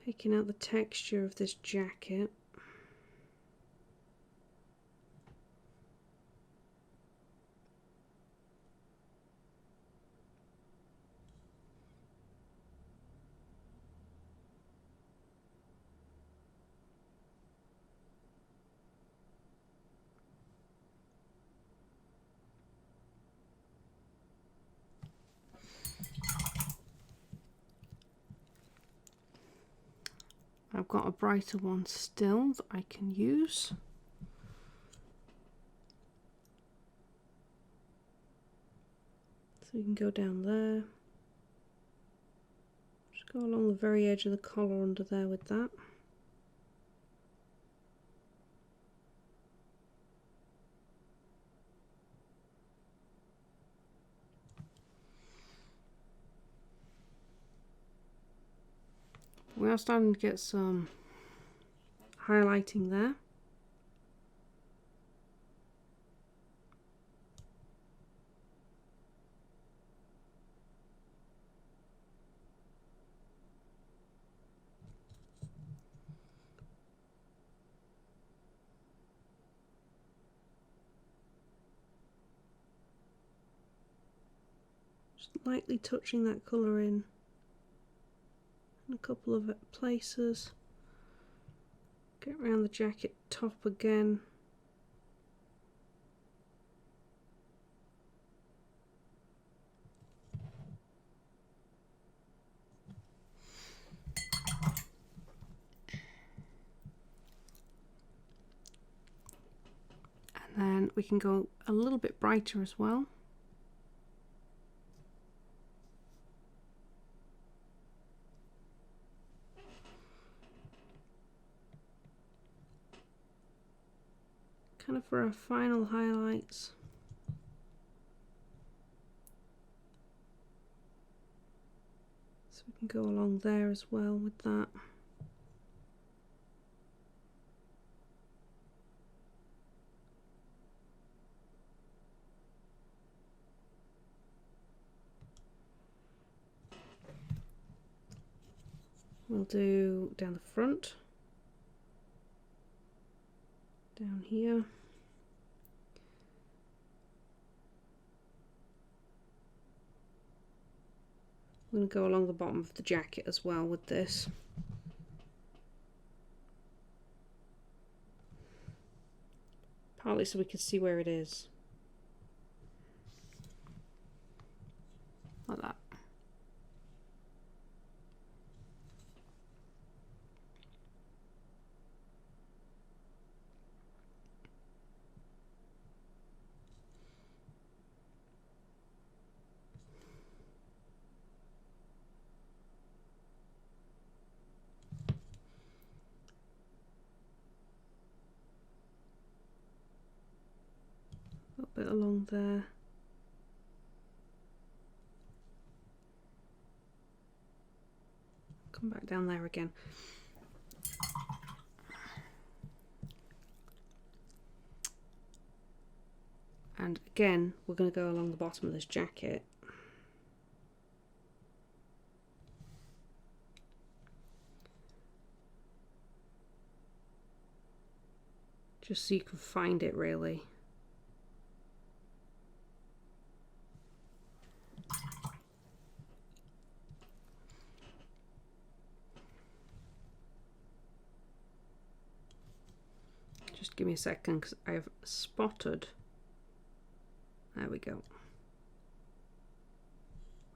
Picking out the texture of this jacket. I've got a brighter one still that I can use. So you can go down there. Just go along the very edge of the collar under there with that. We are starting to get some highlighting there. Just lightly touching that colour in a couple of places. Get around the jacket top again. And then we can go a little bit brighter as well. Kind of for our final highlights. So we can go along there as well with that. We'll do down the front, down here. I'm going to go along the bottom of the jacket as well with this. Partly so we can see where it is. Like that. A little bit along there. Come back down there again. And again, we're going to go along the bottom of this jacket. Just so you can find it, really. Just give me a second, because I've spotted. There we go.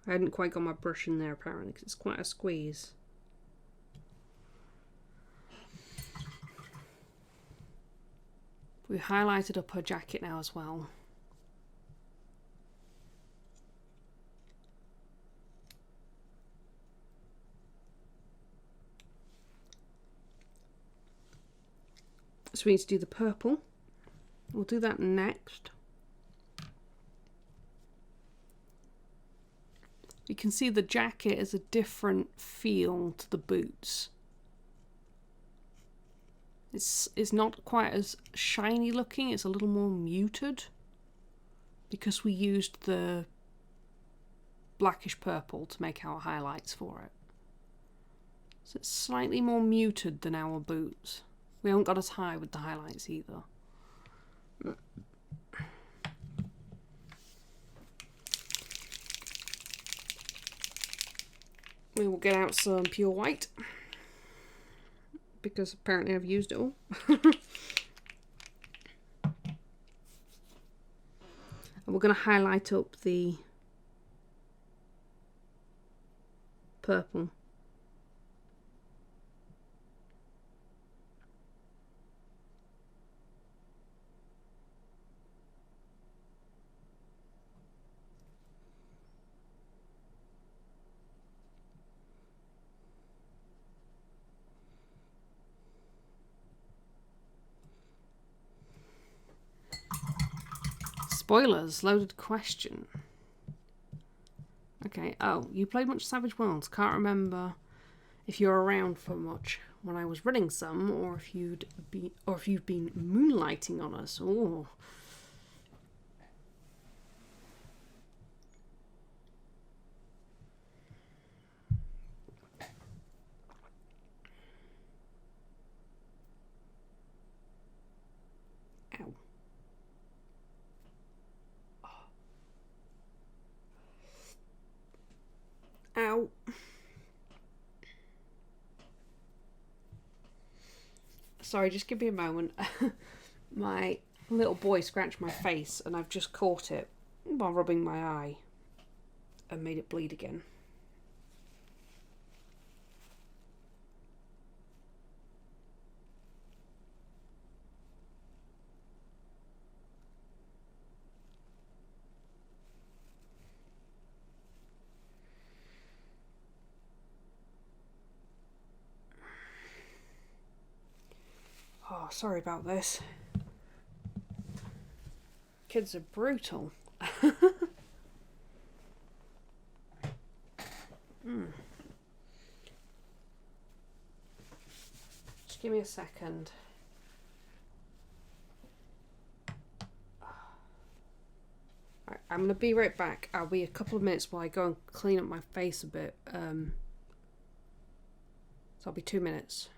I hadn't quite got my brush in there, apparently, because it's quite a squeeze. We highlighted up her jacket now as well. So we need to do the purple. We'll do that next. You can see the jacket is a different feel to the boots. It's not quite as shiny looking, it's a little more muted because we used the blackish purple to make our highlights for it. So it's slightly more muted than our boots. We haven't got as high with the highlights either. We will get out some pure white, because apparently I've used it all. And we're going to highlight up the purple. Spoilers, loaded question. Okay, oh, you played much Savage Worlds. Can't remember if you're around for much when I was running some, or if you've been moonlighting on us. Oh. Ow. Ow. Sorry, just give me a moment. My little boy scratched my face and I've just caught it while rubbing my eye and made it bleed again. Oh, sorry about this. Kids are brutal. Just give me a second. Right, I'm going to be right back. I'll be a couple of minutes while I go and clean up my face a bit. So I'll be 2 minutes.